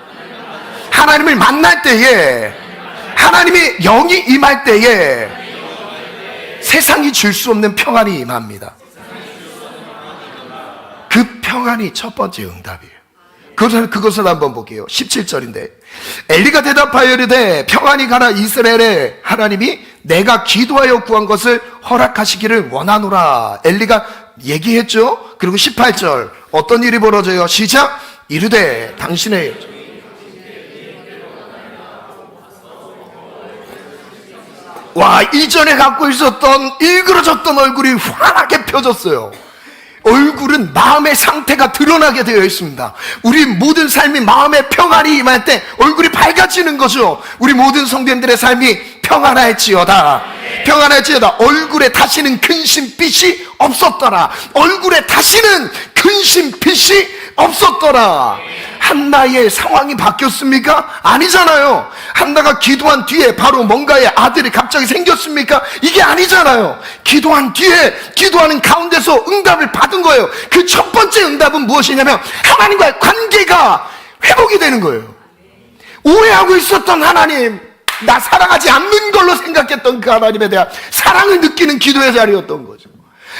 하나님을 만날 때에, 하나님의 영이 임할 때에 세상이 줄 수 없는 평안이 임합니다. 그 평안이 첫 번째 응답이에요. 그것을 한번 볼게요. 17절인데 엘리가 대답하여 이르되 평안히 가라. 이스라엘에 하나님이 내가 기도하여 구한 것을 허락하시기를 원하노라. 엘리가 얘기했죠. 그리고 18절 어떤 일이 벌어져요? 시작. 이르되 당신의, 와, 이전에 갖고 있었던 일그러졌던 얼굴이 환하게 펴졌어요. 얼굴은 마음의 상태가 드러나게 되어 있습니다. 우리 모든 삶이 마음의 평안이 임할 때 얼굴이 밝아지는 거죠. 우리 모든 성도님들의 삶이 평안할지어다. 평안할지어다. 얼굴에 다시는 근심빛이 없었더라. 얼굴에 다시는 근심빛이 없었더라. 한나의 상황이 바뀌었습니까? 아니잖아요. 한나가 기도한 뒤에 바로 뭔가의 아들이 갑자기 생겼습니까? 이게 아니잖아요. 기도한 뒤에, 기도하는 가운데서 응답을 받은 거예요. 그 첫 번째 응답은 무엇이냐면 하나님과의 관계가 회복이 되는 거예요. 오해하고 있었던 하나님, 나 사랑하지 않는 걸로 생각했던 그 하나님에 대한 사랑을 느끼는 기도의 자리였던 거죠.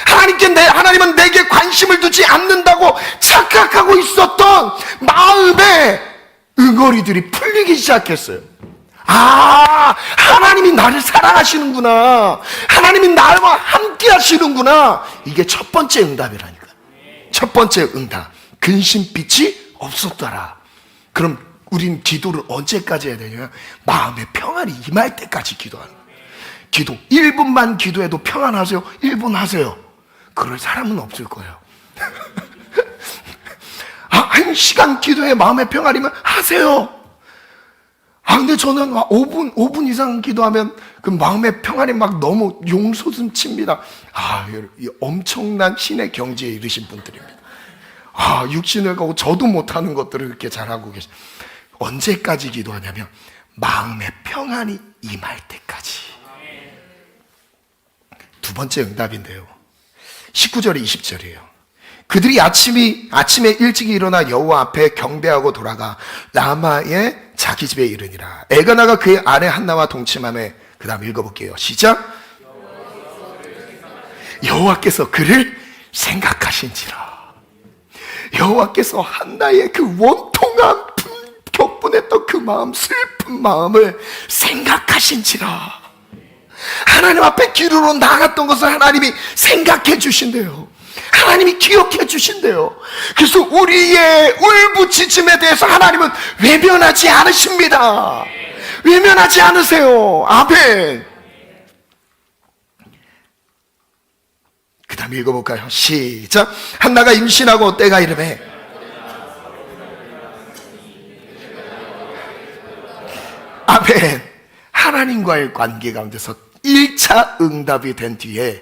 하나님은 내게 관심을 두지 않는다고 착각하고 있었던 마음의 응어리들이 풀리기 시작했어요. 아, 하나님이 나를 사랑하시는구나. 하나님이 나와 함께 하시는구나. 이게 첫 번째 응답이라니까. 첫 번째 응답. 근심빛이 없었더라. 그럼 우린 기도를 언제까지 해야 되냐면 마음의 평안이 임할 때까지 기도하는 거예요. 기도 1분만 기도해도 평안하세요? 1분 하세요. 그럴 사람은 없을 거예요. 1시간 기도해 마음의 평안이면 하세요. 근데 저는 5분 이상 기도하면 그 마음의 평안이 막 너무 용솟음 칩니다. 엄청난 신의 경지에 이르신 분들입니다. 육신을 가고 저도 못하는 것들을 이렇게 잘하고 계시. 언제까지 기도하냐면 마음의 평안이 임할 때까지. 두 번째 응답인데요, 19절에 20절이에요. 그들이 아침에 일찍 일어나 여호와 앞에 경배하고 돌아가 라마의 자기 집에 이르니라. 엘가나가 그의 아내 한나와 동침하며. 그 다음 읽어볼게요. 시작. 여호와께서 그를 생각하신지라. 여호와께서 한나의 그 원통한 격분했던 그 마음, 슬픈 마음을 생각하신지라. 하나님 앞에 기도로 나갔던 것을 하나님이 생각해 주신대요. 하나님이 기억해 주신대요. 그래서 우리의 울부짖음에 대해서 하나님은 외면하지 않으십니다. 외면하지 않으세요. 아멘. 그 다음 읽어볼까요? 시작. 한나가 임신하고 때가 이르매 아멘. 하나님과의 관계 가운데서 1차 응답이 된 뒤에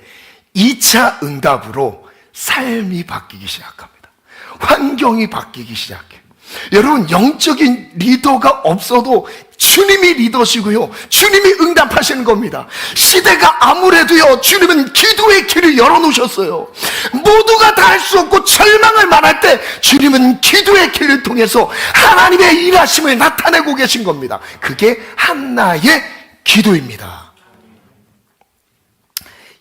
2차 응답으로 삶이 바뀌기 시작합니다. 환경이 바뀌기 시작해요. 여러분, 영적인 리더가 없어도 주님이 리더시고요, 주님이 응답하시는 겁니다. 시대가 아무래도요, 주님은 기도의 길을 열어놓으셨어요. 모두가 다 할 수 없고 절망을 말할 때 주님은 기도의 길을 통해서 하나님의 일하심을 나타내고 계신 겁니다. 그게 한나의 기도입니다.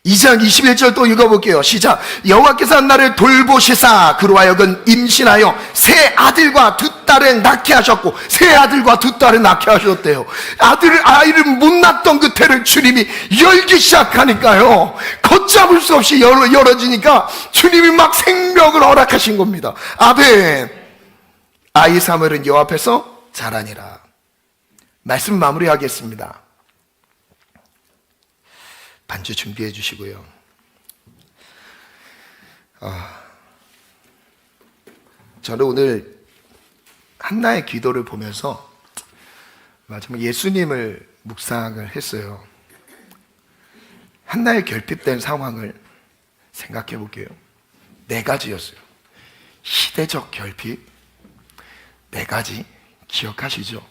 2장 21절 또 읽어볼게요. 시작. 여호와께서 한나를 돌보시사 그로 하여금 임신하여 세 아들과 두 딸을 낳게 하셨고, 세 아들과 두 딸을 낳게 하셨대요. 아이를 못 낳던 그 태를 주님이 열기 시작하니까요, 걷잡을 수 없이 열어지니까 주님이 막 생명을 허락하신 겁니다. 아멘. 아이 사무엘은 여호와 앞에서 자라니라. 말씀 마무리하겠습니다. 반주 준비해 주시고요. 저는 오늘 한나의 기도를 보면서 마지막 예수님을 묵상을 했어요. 한나의 결핍된 상황을 생각해 볼게요. 4가지였어요. 시대적 결핍 4가지 기억하시죠?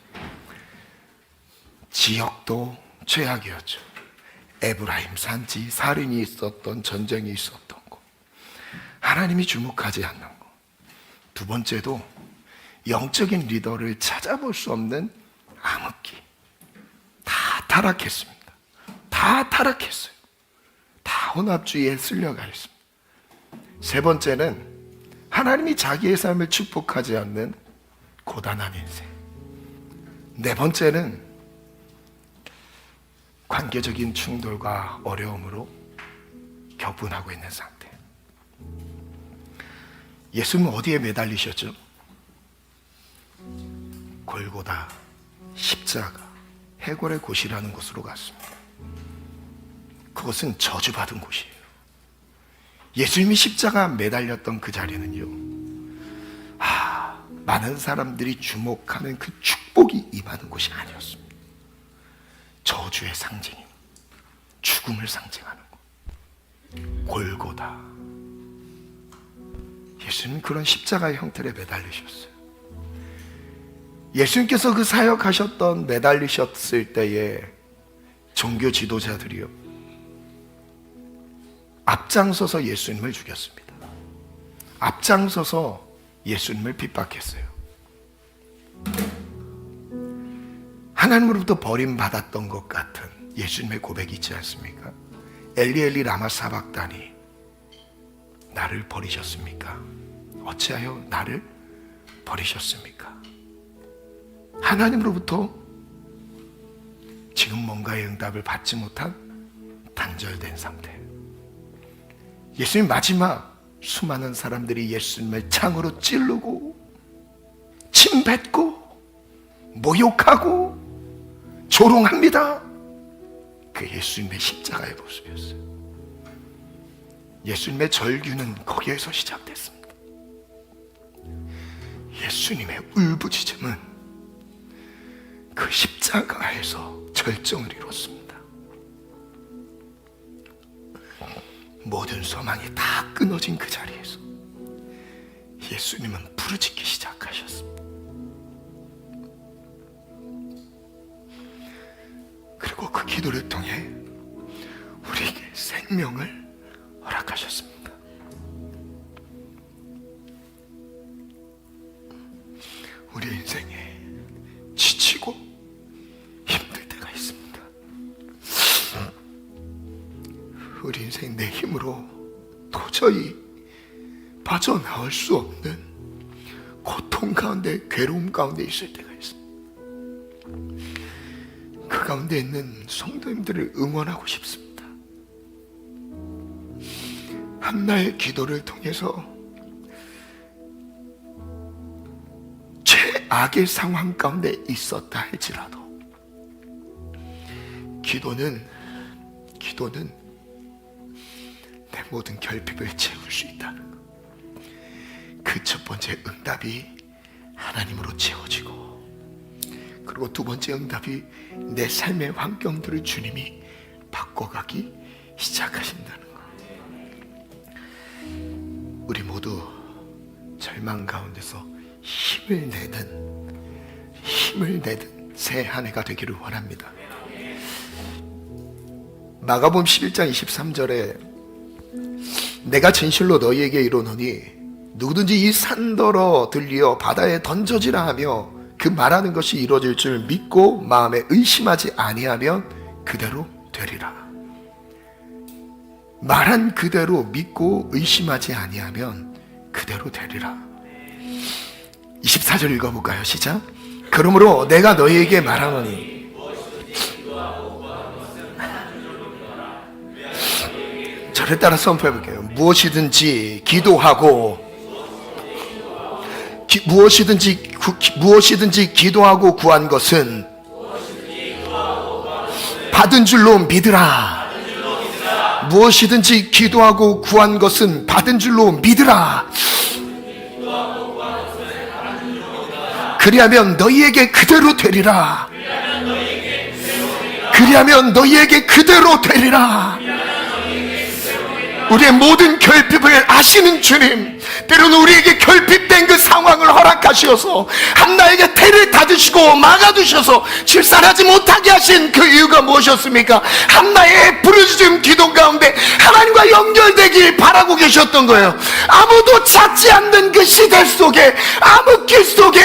지역도 최악이었죠. 에브라임 산지, 살인이 있었던, 전쟁이 있었던 거, 하나님이 주목하지 않는 거. 두 번째도 영적인 리더를 찾아볼 수 없는 암흑기. 다 타락했습니다. 다 타락했어요. 다 혼합주의에 쓸려가 있습니다. 세 번째는 하나님이 자기의 삶을 축복하지 않는 고단한 인생. 네 번째는 관계적인 충돌과 어려움으로 격분하고 있는 상태. 예수님은 어디에 매달리셨죠? 골고다, 십자가, 해골의 곳이라는 곳으로 갔습니다. 그것은 저주받은 곳이에요. 예수님이 십자가 매달렸던 그 자리는요, 많은 사람들이 주목하는 그 축복이 임하는 곳이 아니었습니다. 저주의 상징, 죽음을 상징하는 것. 골고다. 예수님 그런 십자가의 형태를 매달리셨어요. 예수님께서 그 사역하셨던 매달리셨을 때에 종교 지도자들이요, 앞장서서 예수님을 죽였습니다. 앞장서서 예수님을 핍박했어요. 하나님으로부터 버림받았던 것 같은 예수님의 고백이 있지 않습니까? 엘리 엘리 라마 사박다니, 나를 버리셨습니까? 어찌하여 나를 버리셨습니까? 하나님으로부터 지금 뭔가의 응답을 받지 못한 단절된 상태. 예수님 마지막 수많은 사람들이 예수님을 창으로 찌르고 침 뱉고 모욕하고 조롱합니다. 그 예수님의 십자가의 모습이었어요. 예수님의 절규는 거기에서 시작됐습니다. 예수님의 울부짖음은 그 십자가에서 절정을 이뤘습니다. 모든 소망이 다 끊어진 그 자리에서 예수님은 부르짖기 시작하셨습니다. 그리고 그 기도를 통해 우리에게 생명을 허락하셨습니다. 우리 인생에 지치고 힘들 때가 있습니다. 우리 인생 내 힘으로 도저히 빠져나올 수 없는 고통 가운데, 괴로움 가운데 있을 때가 있습니다. 그 가운데 있는 성도님들을 응원하고 싶습니다. 한나의 기도를 통해서 최악의 상황 가운데 있었다 할지라도 기도는 내 모든 결핍을 채울 수 있다는 것. 그 첫 번째 응답이 하나님으로 채워지고, 그리고 두 번째 응답이 내 삶의 환경들을 주님이 바꿔가기 시작하신다는 것. 우리 모두 절망 가운데서 힘을 내는 새 한 해가 되기를 원합니다. 마가복음 11장 23절에 내가 진실로 너희에게 이르노니 누구든지 이 산더러 들리어 바다에 던져지라 하며 그 말하는 것이 이루어질 줄 믿고 마음에 의심하지 아니하면 그대로 되리라. 말한 그대로 믿고 의심하지 아니하면 그대로 되리라. 24절 읽어볼까요? 시작. 그러므로 내가 너희에게 말하노니 저를 따라 선포해볼게요. 무엇이든지 기도하고 무엇이든지 기도하고 구한 것은 받은 줄로 믿으라. 무엇이든지 기도하고 구한 것은 받은 줄로 믿으라. 그리하면 너희에게 그대로 되리라. 그리하면 너희에게 그대로 되리라. 우리의 모든 결핍을 아시는 주님, 때로는 우리에게 결핍된 그 상황을 허락하시어서 한나에게 태를 닫으시고 막아두셔서 출산하지 못하게 하신 그 이유가 무엇이었습니까? 한나의 부르짖음 기도 가운데 하나님과 연결되길 바라고 계셨던 거예요. 아무도 찾지 않는 그 시대 속에, 암흑길 속에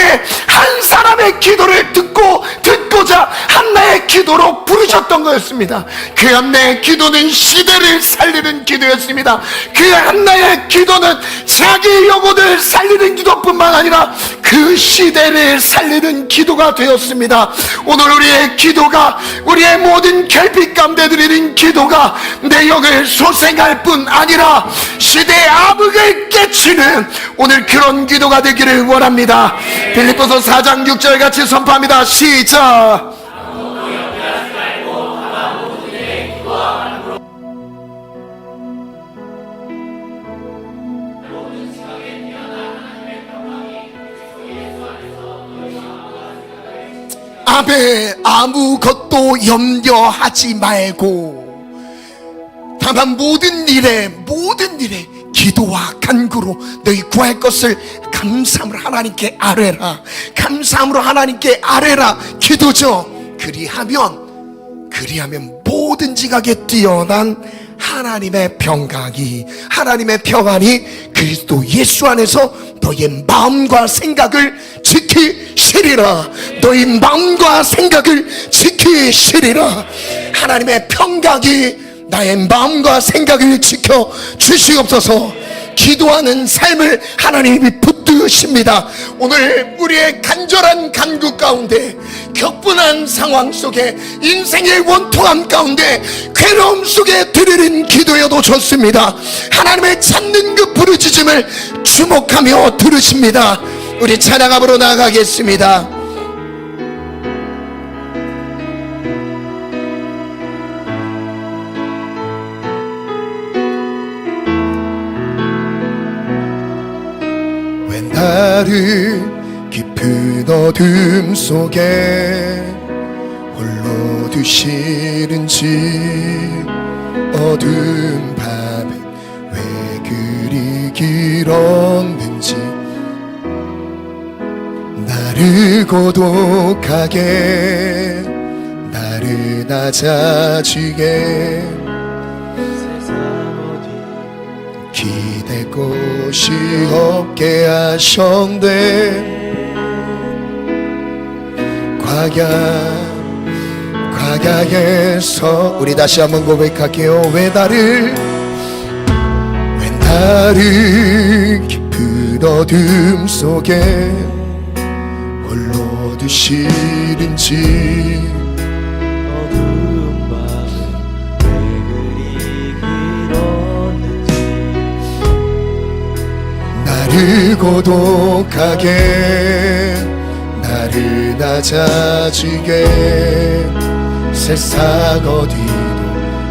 한 사람의 기도를 듣고자 한나의 기도로 부르셨던 거였습니다. 그 한나의 기도는 시대를 살리는 기도였습니다. 그 한나의 기도는 자기 영혼을 살리는 기도뿐만 아니라 그 시대를 살리는 기도가 되었습니다. 오늘 우리의 기도가, 우리의 모든 결핍 가운데 드리는 기도가 내 영을 소생할 뿐 아니라 시대의 암흑을 깨치는 오늘 그런 기도가 되기를 원합니다. 빌립보서 4장 6절 같이 선포합니다. 시작. 앞에 아무것도 염려하지 말고 다만 모든 일에 기도와 간구로 너희 구할 것을 감사함으로 하나님께 아뢰라. 감사함으로 하나님께 아뢰라. 기도죠. 그리하면 뭐든지 가게 뛰어난 하나님의 평강이 그리스도 예수 안에서 너의 마음과 생각을 지키시리라. 너희 마음과 생각을 지키시리라. 하나님의 평강이 나의 마음과 생각을 지켜 주시옵소서. 기도하는 삶을 하나님이 붙드십니다. 오늘 우리의 간절한 간구 가운데, 격분한 상황 속에, 인생의 원통함 가운데, 괴로움 속에 드리는 기도여도 좋습니다. 하나님의 찾는 그 부르짖음을 주목하며 들으십니다. 우리 찬양 앞으로 나아가겠습니다. 나를 깊은 어둠 속에 홀로 두시는지, 어두운 밤에 왜 그리 길었는지, 나를 고독하게, 나를 낮아지게 기댈 곳이 없게 하셨네. 광야에서 우리 다시 한번 고백할게요. 왜 나를 깊은 어둠 속에 홀로 두시는지, 어두운 밤은 왜 그리 길었는지, 나를 고독하게, 나를 낮아지게 세상 어디도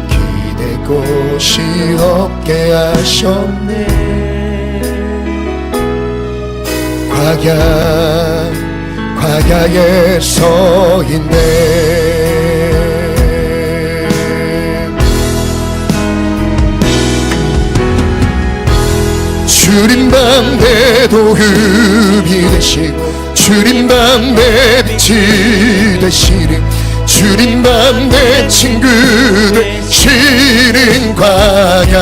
기댈 곳이 없게 하셨네. 광야에 서 있네. 주린 밤 내 도움이 되시고, 주린 밤 내 빛이 되시리, 주린 밤 내 친구 되시는 광야.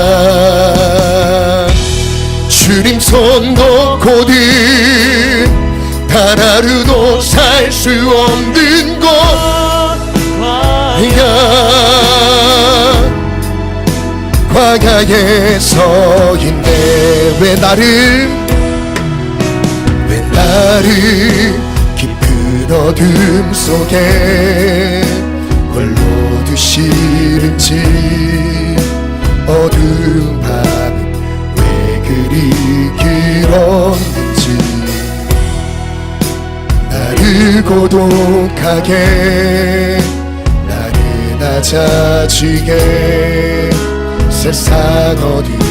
주님 손 놓고는 단 하루도 살 수 없는 곳 광야에 서 있네. 왜 나를 깊은 어둠 속에 홀로 두시는지, 어두운 밤이 왜 그리 길었는지, 나를 고독하게, 나를 낮아지게 세상 어디도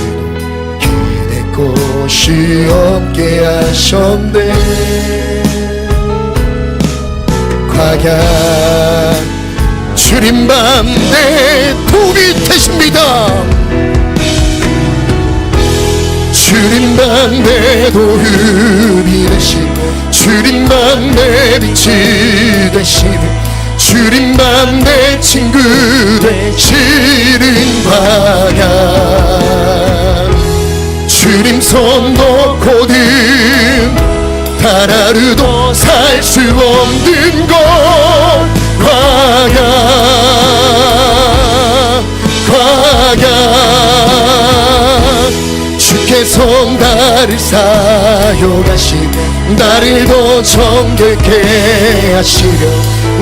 기댈 곳이 없게 하셨네. 주린 밤 내 도움이 되십니다. 주린 밤 내 도움이 되시고, 주린 밤 내 빛이 되시고, 주린 밤 내 친구 되시는 광야. 주님 손 놓고는 단 하루도 살 수 없는 곳 광야. 주께서 나를 사용하시고, 나를 더 정결케 하시려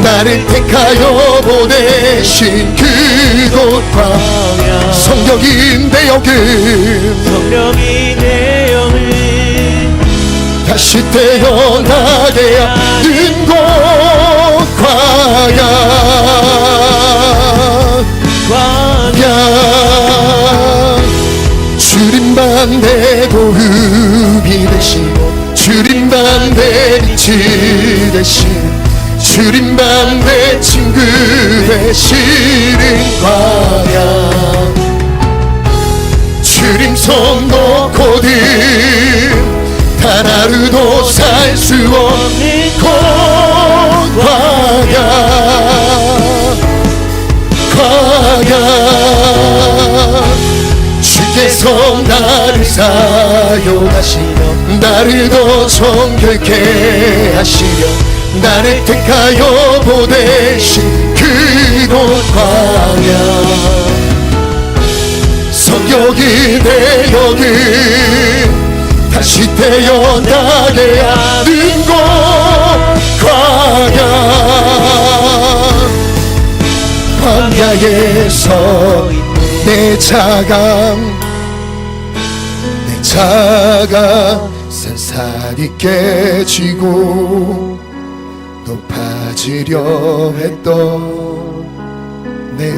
나를 택하여 보내신 그곳 광야. 성령이 내 영을 다시 태어나게 하는 곳 광야. 주린 밤 내 도움이 되시고, 주린 밤 내 빛이 되시고, 주님만 내 친구 되시는 광야 주님 손 놓고는 단 하루도 살 수 없는 곳 광야 주께서 나를 사용하시며 나를 더 정결케 하시려 나를 택하여 보내신 그곳 광야 성경이 되어는 다시 태어나게 하는 곳 광야에서 내 자강 산산이 깨지고 높아지려 했던 내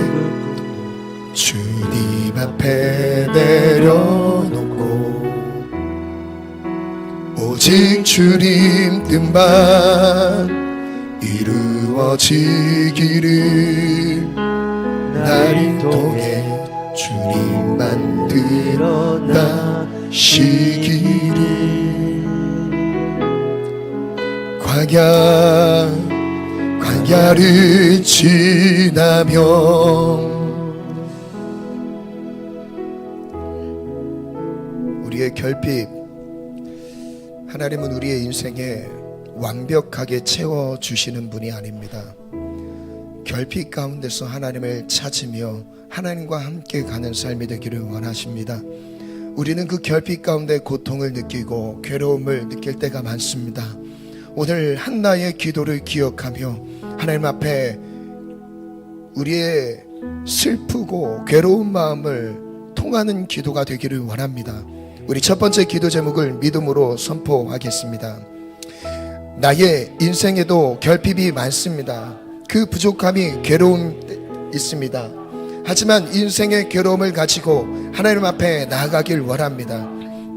주님 앞에 내려놓고 오직 주님 뜻만 이루어지기를 나를 통해 주님만 드러나시기를 광야를 지나며 우리의 결핍 하나님은 우리의 인생에 완벽하게 채워주시는 분이 아닙니다. 결핍 가운데서 하나님을 찾으며 하나님과 함께 가는 삶이 되기를 원하십니다. 우리는 그 결핍 가운데 고통을 느끼고 괴로움을 느낄 때가 많습니다. 오늘 한나의 기도를 기억하며 하나님 앞에 우리의 슬프고 괴로운 마음을 통하는 기도가 되기를 원합니다. 우리 첫 번째 기도 제목을 믿음으로 선포하겠습니다. 나의 인생에도 결핍이 많습니다. 그 부족함이 괴로움 있습니다. 하지만 인생의 괴로움을 가지고 하나님 앞에 나아가길 원합니다.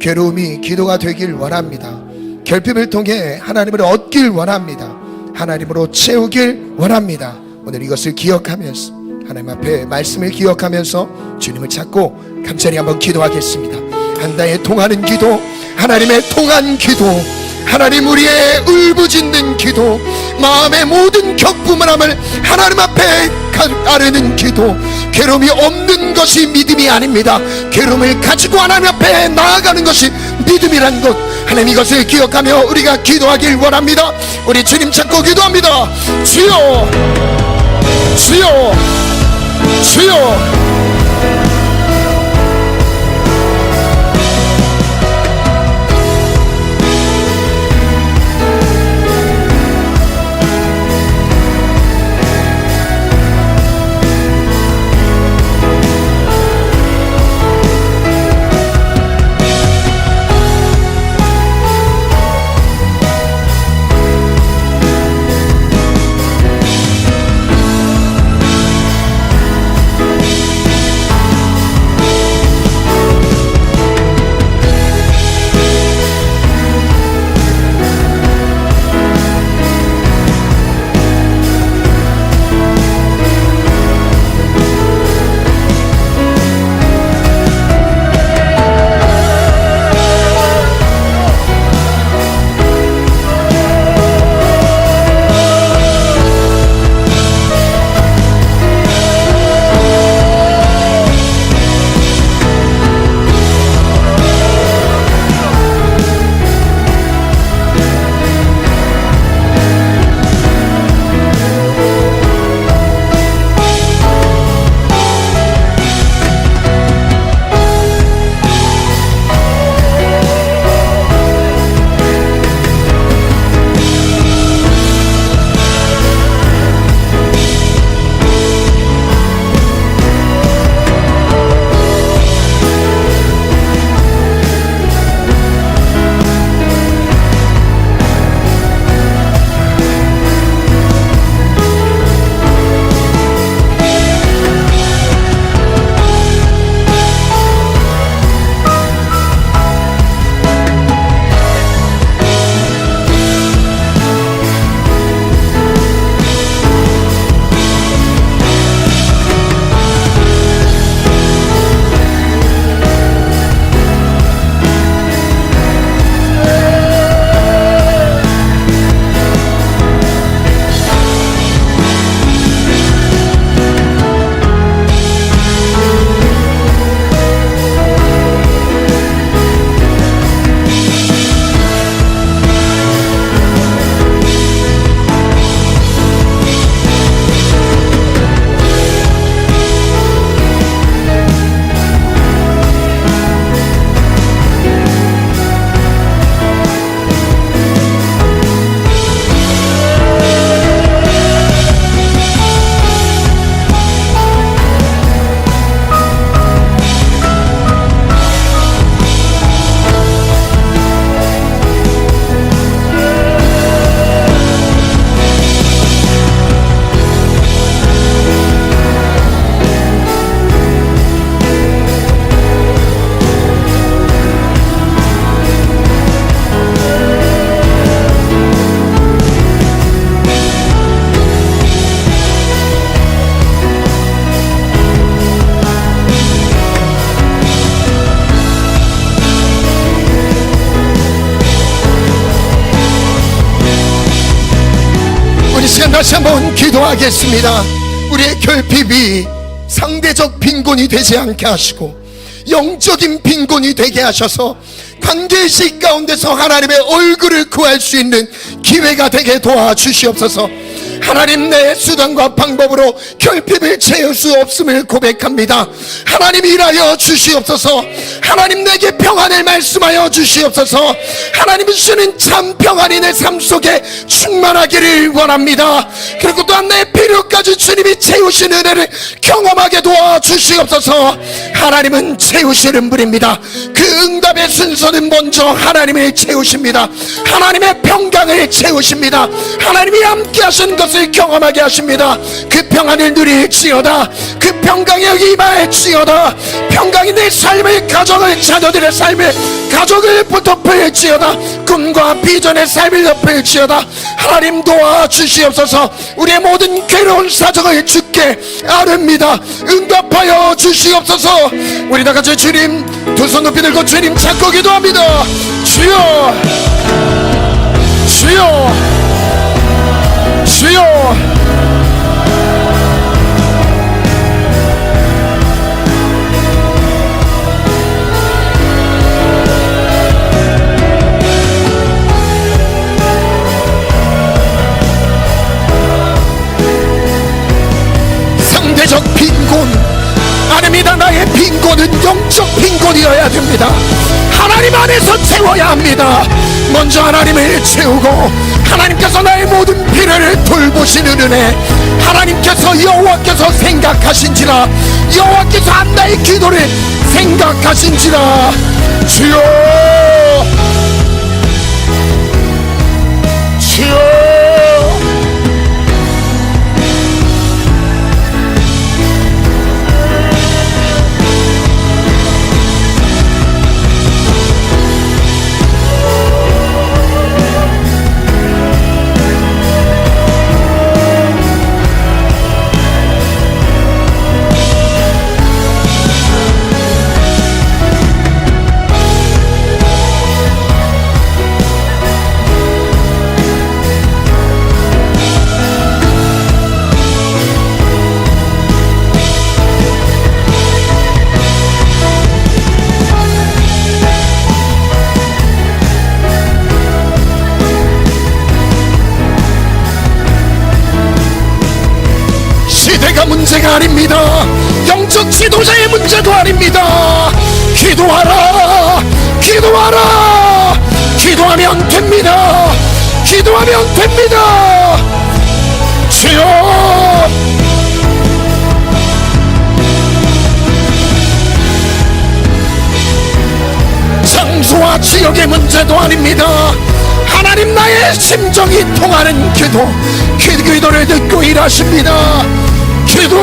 괴로움이 기도가 되길 원합니다. 결핍을 통해 하나님을 얻길 원합니다. 하나님으로 채우길 원합니다. 오늘 이것을 기억하면서 하나님 앞에 말씀을 기억하면서 주님을 찾고 간절히 한번 기도하겠습니다. 한나의 통하는 기도, 하나님의 통한 기도, 하나님 우리의 울부짖는 기도, 마음의 모든 격분함을 하나님 앞에 아뢰는 기도. 괴로움이 없는 것이 믿음이 아닙니다. 괴로움을 가지고 하나님 앞에 나아가는 것이 믿음이란 것, 하나님 이것을 기억하며 우리가 기도하길 원합니다. 우리 주님 찾고 기도합니다. 주여, 주여, 주여. 시간 다시 한번 기도하겠습니다. 우리의 결핍이 상대적 빈곤이 되지 않게 하시고 영적인 빈곤이 되게 하셔서 관계의식 가운데서 하나님의 얼굴을 구할 수 있는 기회가 되게 도와주시옵소서. 하나님, 내 수단과 방법으로 결핍을 채울 수 없음을 고백합니다. 하나님, 일하여 주시옵소서. 하나님, 내게 평안을 말씀하여 주시옵소서. 하나님 주시는 참 평안이 내 삶 속에 충만하기를 원합니다. 그리고 또한 내 필요까지 주님이 채우신 은혜를 경험하게 도와주시옵소서. 하나님은 채우시는 분입니다. 그 응답의 순서는 먼저 하나님을 채우십니다. 하나님의 평강을 채우십니다. 하나님이 함께 하신 것을 경험하게 하십니다. 그 평안을 누릴지어다. 그 평강이 여기 임할지어다. 평강이 내 삶을, 가정을, 자녀들의 삶을, 가족을 덮을지어다. 꿈과 비전의 삶을 덮을지어다. 하나님 도와주시옵소서. 우리의 모든 괴로운 사정을 주께 아릅니다. 응답하여 주시옵소서. 우리 다 같이 주님 두 손 높이 들고 주님 찾고 기도합니다. 주여, 주여, 주여. 상대적 빈곤 아닙니다. 나의 빈곤은 영적 빈곤이어야 됩니다. 하나님 안에서 채워야 합니다. 먼저 하나님을 채우고 하나님께서 나의 모든 필요를 돌보시는 은혜, 하나님께서 여호와께서 생각하신지라, 여호와께서 나의 기도를 생각하신지라. 주여, 주여. 시대가 문제가 아닙니다. 영적 지도자의 문제도 아닙니다. 기도하라, 기도하라. 기도하면 됩니다. 기도하면 됩니다. 주여, 장소와 지역의 문제도 아닙니다. 하나님, 나의 심정이 통하는 기도, 그 기도를 듣고 일하십니다. 기도.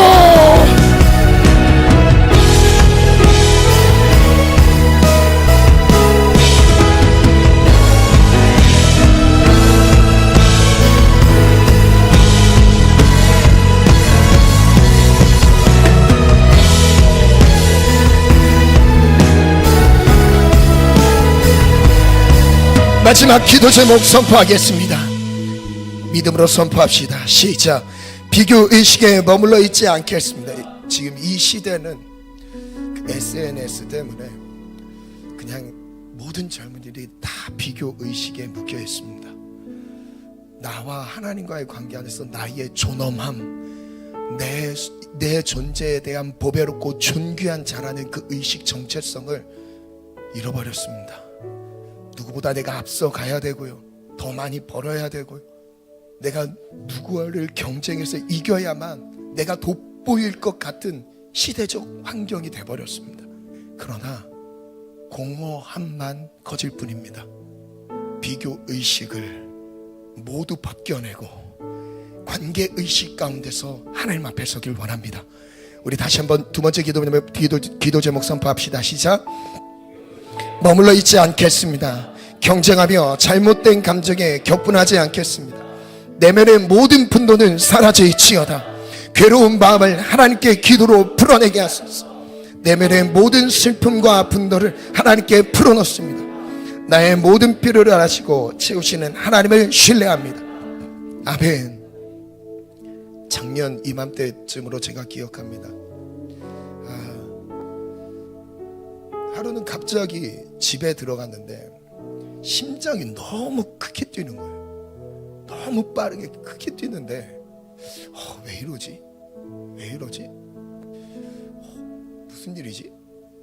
마지막 기도 제목 선포하겠습니다. 믿음으로 선포합시다. 시작. 비교 의식에 머물러 있지 않겠습니다. 지금 이 시대는 그 SNS 때문에 그냥 모든 젊은이들이 다 비교 의식에 묶여 있습니다. 나와 하나님과의 관계 안에서 나의 존엄함, 내 존재에 대한 보배롭고 존귀한 자라는 그 의식 정체성을 잃어버렸습니다. 누구보다 내가 앞서 가야 되고요, 더 많이 벌어야 되고요, 내가 누구를 경쟁해서 이겨야만 내가 돋보일 것 같은 시대적 환경이 돼버렸습니다. 그러나 공허함만 커질 뿐입니다. 비교 의식을 모두 벗겨내고 관계의식 가운데서 하나님 앞에 서길 원합니다. 우리 다시 한번 두 번째 기도 제목 선포합시다. 시작. 머물러 있지 않겠습니다. 경쟁하며 잘못된 감정에 격분하지 않겠습니다. 내면의 모든 분노는 사라질지어다. 괴로운 마음을 하나님께 기도로 풀어내게 하소서. 내면의 모든 슬픔과 분노를 하나님께 풀어놓습니다. 나의 모든 필요를 아시고 채우시는 하나님을 신뢰합니다. 아멘. 작년 이맘때쯤으로 제가 기억합니다. 하루는 갑자기 집에 들어갔는데 심장이 너무 크게 뛰는 거예요. 너무 빠르게 크게 뛰는데 왜 이러지? 왜 이러지? 무슨 일이지?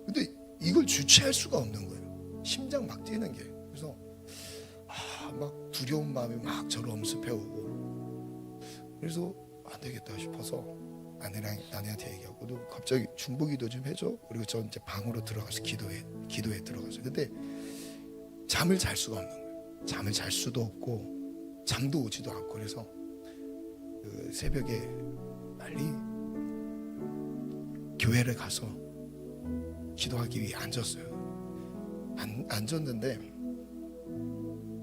근데 이걸 주체할 수가 없는 거예요. 심장 막 뛰는 게. 그래서 막 두려운 마음이 막 저를 엄습해 오고, 그래서 안 되겠다 싶어서 아내한테 얘기하고, 너 갑자기 중보기도 좀 해줘. 그리고 저 이제 방으로 들어가서 기도에 들어가서. 근데 잠을 잘 수가 없는 거예요. 잠을 잘 수도 없고 잠도 오지도 않고. 그래서 그 새벽에 빨리 교회를 가서 기도하기 위해 앉았어요. 앉았는데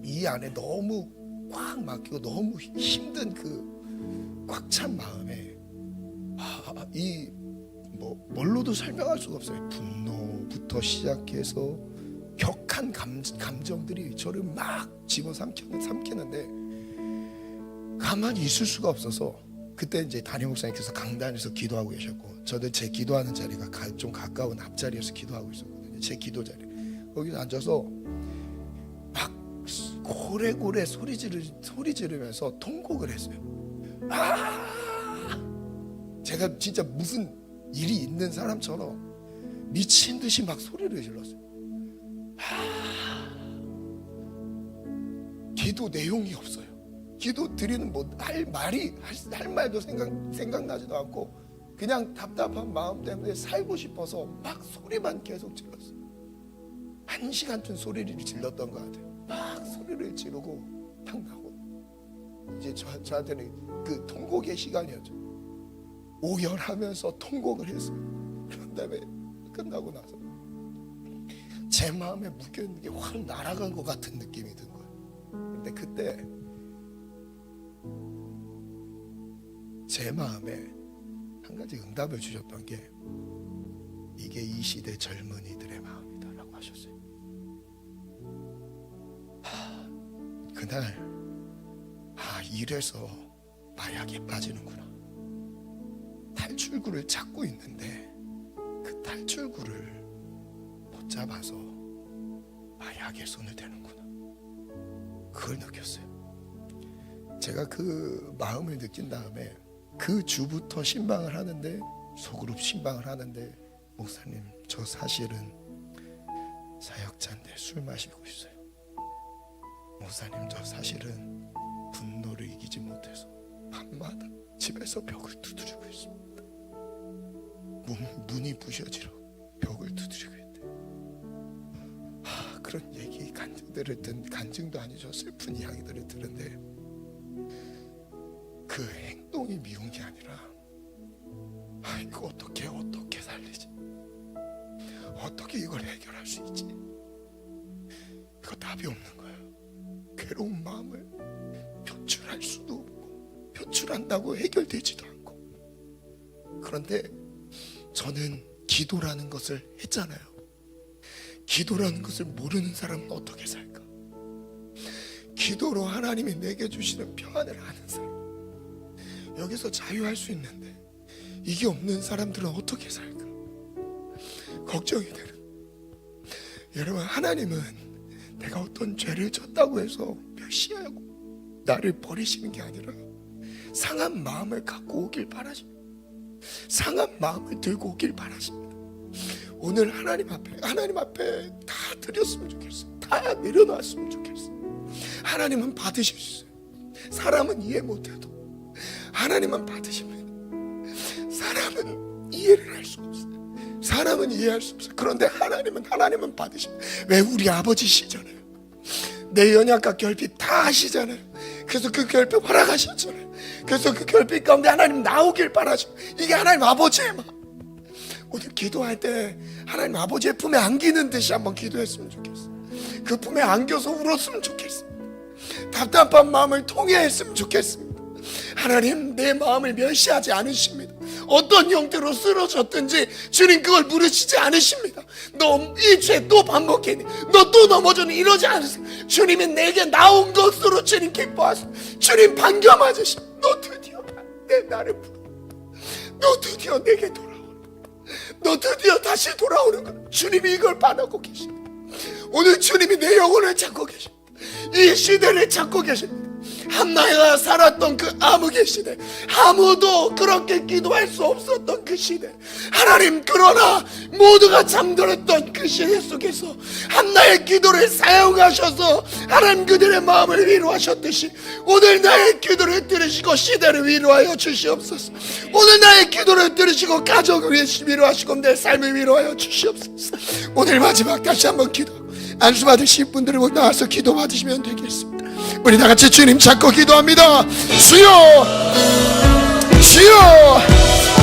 이 안에 너무 꽉 막히고 너무 힘든 그 꽉 찬 마음에 뭘로도 설명할 수가 없어요. 분노부터 시작해서 격한 감정들이 저를 막 집어삼키는데 가만히 있을 수가 없어서, 그때 이제 담임 목사님께서 강단에서 기도하고 계셨고, 저는 제 기도하는 자리가 좀 가까운 앞자리에서 기도하고 있었거든요. 제 기도 자리. 거기서 앉아서 막 고래고래 소리 지르면서 통곡을 했어요. 제가 진짜 무슨 일이 있는 사람처럼 미친 듯이 막 소리를 질렀어요. 기도 내용이 없어요. 기도 드리는 할 말도 생각나지도 않고, 그냥 답답한 마음 때문에 살고 싶어서 막 소리만 계속 질렀어요. 1시간쯤 소리를 질렀던 것 같아요. 막 소리를 지르고 탁 나고, 이제 저한테는 그 통곡의 시간이었죠. 오열하면서 통곡을 했어요. 그런 다음에 끝나고 나서 제 마음에 묶여있는 게 확 날아간 것 같은 느낌이 든 거예요. 근데 그때 제 마음에 한 가지 응답을 주셨던 게, 이게 이 시대 젊은이들의 마음이다라고 하셨어요. 그날 이래서 마약에 빠지는구나. 탈출구를 찾고 있는데 그 탈출구를 못 잡아서 마약에 손을 대는구나. 그걸 느꼈어요. 제가 그 마음을 느낀 다음에 그 주부터 신방을 하는데, 소그룹 신방을 하는데, 목사님 저 사실은 사역자인데 술 마시고 있어요. 목사님 저 사실은 분노를 이기지 못해서 밤마다 집에서 벽을 두드리고 있습니다. 문이 부셔지러 벽을 두드리고 있대. 그런 얘기 간증도 아니죠. 슬픈 이야기들을 듣는데 그 행동이 미운 게 아니라 이거 어떻게 살리지? 어떻게 이걸 해결할 수 있지? 이거 답이 없는 거예요. 괴로운 마음을 표출할 수도 없고, 표출한다고 해결되지도 않고. 그런데 저는 기도라는 것을 했잖아요. 기도라는 것을 모르는 사람은 어떻게 살까? 기도로 하나님이 내게 주시는 평안을 아는 사람, 여기서 자유할 수 있는데 이게 없는 사람들은 어떻게 살까? 걱정이 되는. 여러분, 하나님은 내가 어떤 죄를 졌다고 해서 멸시하고 나를 버리시는 게 아니라 상한 마음을 갖고 오길 바라십니다. 상한 마음을 들고 오길 바라십니다. 오늘 하나님 앞에 다 드렸으면 좋겠어요. 다 내려놨으면 좋겠어요. 하나님은 받으실 수 있어요. 사람은 이해 못해도 하나님은 받으십니다. 사람은 이해를 할 수 없어요. 사람은 이해할 수 없어요. 그런데 하나님은 받으십니다. 왜? 우리 아버지시잖아요. 내 연약과 결핍 다 아시잖아요. 그래서 그 결핍 허락하셨잖아요. 그래서 그 결핍 가운데 하나님 나오길 바라죠. 이게 하나님 아버지의 마음. 오늘 기도할 때 하나님 아버지의 품에 안기는 듯이 한번 기도했으면 좋겠어요. 그 품에 안겨서 울었으면 좋겠습니다. 답답한 마음을 통해했으면 좋겠습니다. 하나님, 내 마음을 멸시하지 않으십니다. 어떤 형태로 쓰러졌든지 주님 그걸 물으시지 않으십니다. 너 이 죄 또 반복했니? 너 또 넘어졌니? 이러지 않으세요. 주님이 내게 나온 것으로 주님 기뻐하세요. 주님 반겨 맞으십니다. 너 드디어 가운데 나를 부르. 너 드디어 내게 돌아오는, 너 드디어 다시 돌아오는 것. 주님이 이걸 바라고 계십니다. 오늘 주님이 내 영혼을 찾고 계십니다. 이 시대를 찾고 계십니다. 한나가 살았던 그 암흑의 시대, 아무도 그렇게 기도할 수 없었던 그 시대, 하나님, 그러나 모두가 잠들었던 그 시대 속에서 한나의 기도를 사용하셔서 하나님 그들의 마음을 위로하셨듯이 오늘 나의 기도를 들으시고 시대를 위로하여 주시옵소서. 오늘 나의 기도를 들으시고 가족을 위로하시고 내 삶을 위로하여 주시옵소서. 오늘 마지막 다시 한번 기도, 안수 받으실 분들을 나와서 기도 받으시면 되겠습니다. 우리 다 같이 주님 찾고 기도합니다. 주여, 주여,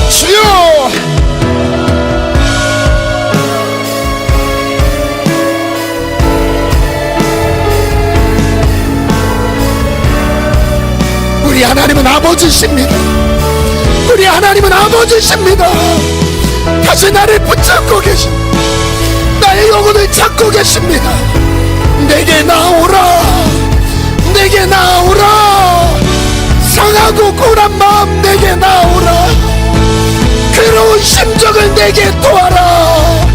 주여. 우리 하나님은 아버지십니다. 우리 하나님은 아버지십니다. 다시 나를 붙잡고 계십니다. 나의 영혼을 찾고 계십니다. 내게 나오라, 내게 나오라. 상하고 고란 마음 내게 나오라. 괴로운 심정을 내게 도와라.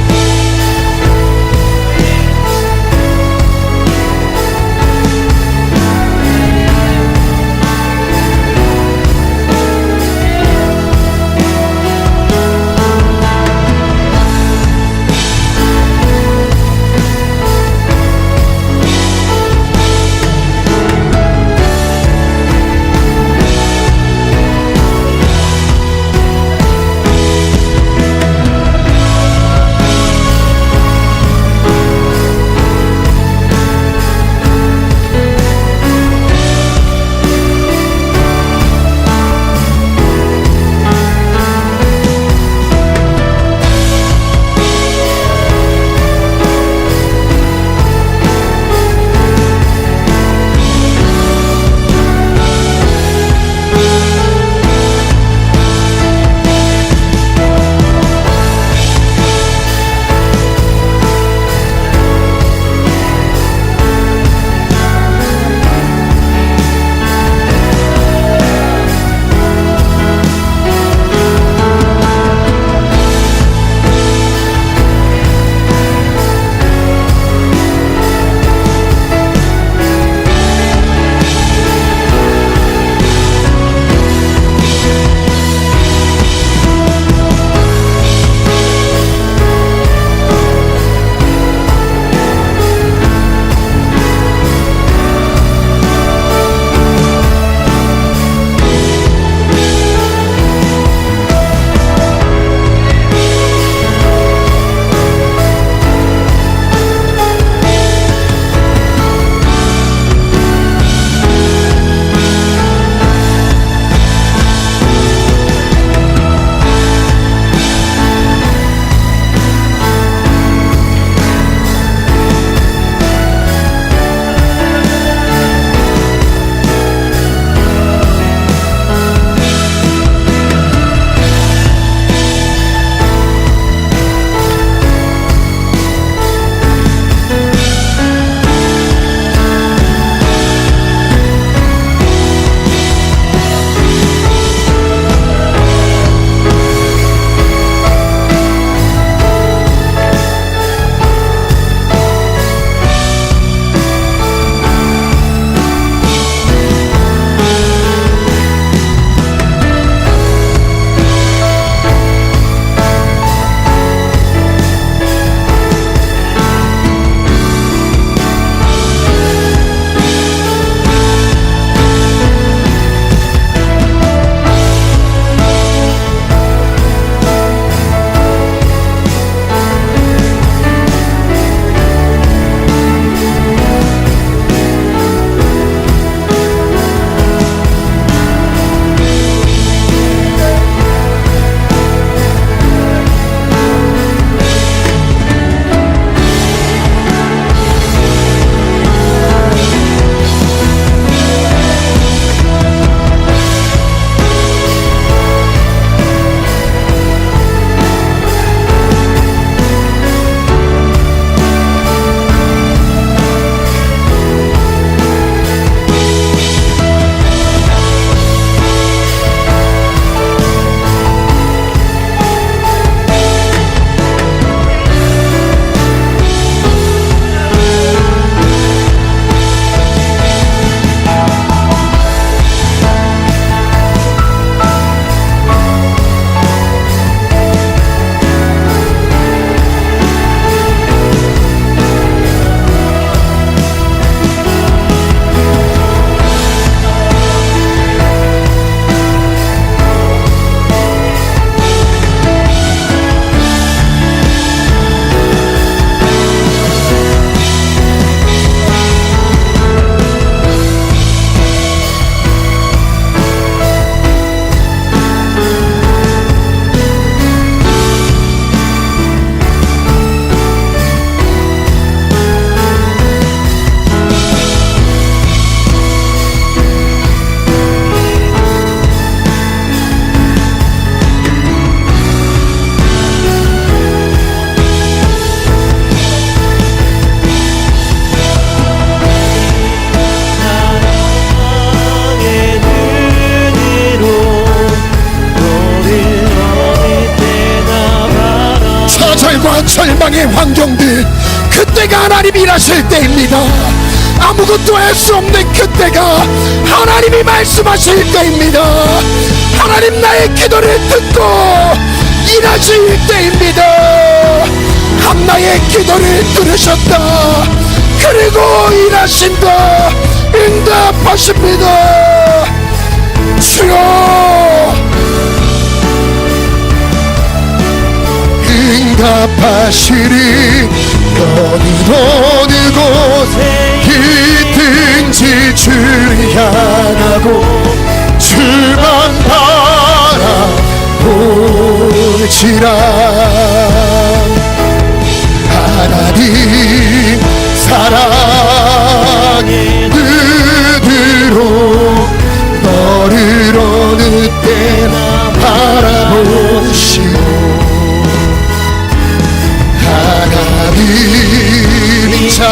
절망의 환경들, 그때가 하나님이 일하실 때입니다. 아무것도 할 수 없는 그때가 하나님이 말씀하실 때입니다. 하나님 나의 기도를 듣고 일하실 때입니다. 한나의 기도를 들으셨다. 그리고 일하신다. 응답하십니다. 주여, 응답하시리. 어느 곳에 있든지 주를 향하고 주만 바라보지라. 하나님 사랑의 뜻으로 너를 어느 때나 바라보시오. 하나님이 참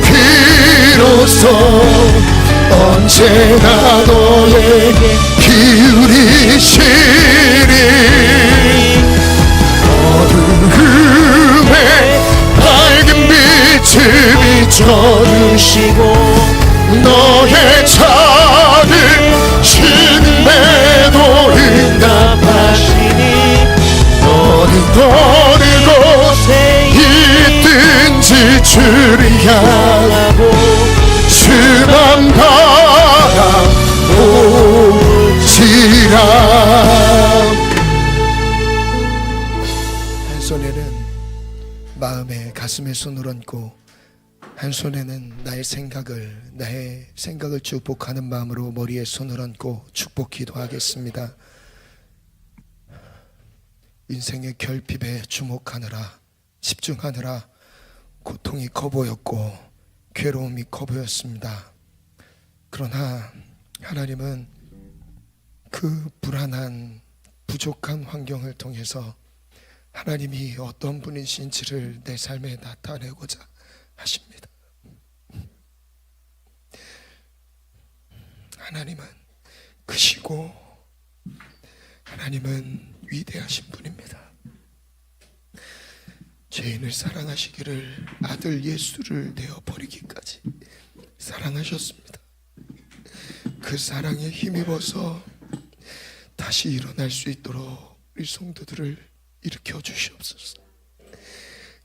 비로소 언제나 너에게 기울이시리. 어두움에 밝은 빛을 비춰주시고 너의 작은 신음에도 응답하시니 너는 어느 곳에 있든지 주를 향하고 주만 바라보지라. 한 손에는 마음에 가슴에 손을 얹고 한 손에는 나의 생각을 축복하는 마음으로 머리에 손을 얹고 축복 기도하겠습니다. 인생의 결핍에 주목하느라, 집중하느라 고통이 커 보였고 괴로움이 커 보였습니다. 그러나 하나님은 그 불안한 부족한 환경을 통해서 하나님이 어떤 분이신지를 내 삶에 나타내고자 하십니다. 하나님은 크시고 하나님은 위대하신 분입니다. 죄인을 사랑하시기를 아들 예수를 내어 버리기까지 사랑하셨습니다. 그 사랑에 힘입어서 다시 일어날 수 있도록 우리 성도들을 일으켜 주시옵소서.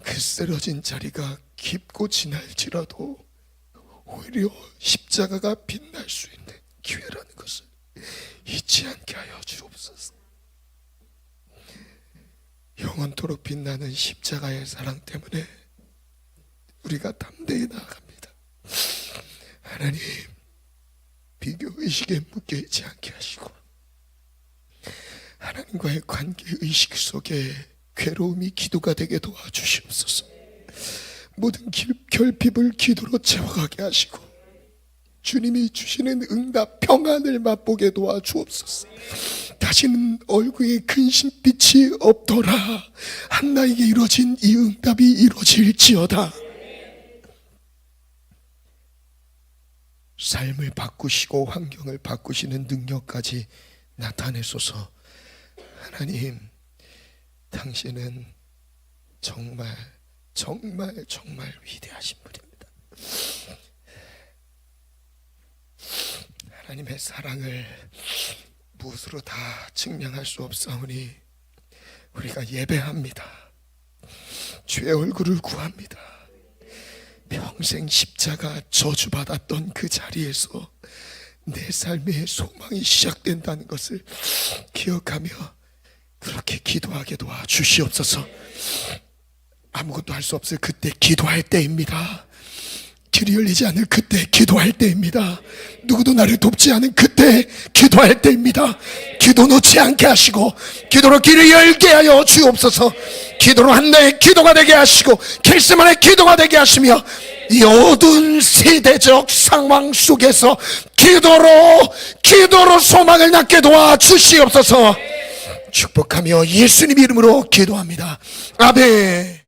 그 쓰러진 자리가 깊고 지날지라도 오히려 십자가가 빛날 수 있는 기회라는 것을 잊지 않게 하여 주옵소서. 영원토록 빛나는 십자가의 사랑 때문에 우리가 담대히 나아갑니다. 하나님, 비교의식에 묶여있지 않게 하시고 하나님과의 관계의식 속에 괴로움이 기도가 되게 도와주시옵소서. 모든 결핍을 기도로 채워가게 하시고 주님이 주시는 응답 평안을 맛보게 도와주옵소서. 다시는 얼굴에 근심빛이 없더라. 한나에게 이루어진 이 응답이 이루어질지어다. 삶을 바꾸시고 환경을 바꾸시는 능력까지 나타내소서. 하나님, 당신은 정말 위대하신 분입니다. 하나님의 사랑을 무엇으로 다 증명할 수 없사오니 우리가 예배합니다. 주의 얼굴을 구합니다. 평생 십자가 저주받았던 그 자리에서 내 삶의 소망이 시작된다는 것을 기억하며 그렇게 기도하게 도와주시옵소서. 아무것도 할 수 없을 그때 기도할 때입니다. 길이 열리지 않을 그때 기도할 때입니다. 누구도 나를 돕지 않은 그때 기도할 때입니다. 기도 놓지 않게 하시고 기도로 길을 열게 하여 주옵소서. 기도로 한나의 기도가 되게 하시고 켈스만의 기도가 되게 하시며 이 어두운 세대적 상황 속에서 기도로 소망을 낳게 도와주시옵소서. 축복하며 예수님 이름으로 기도합니다. 아멘.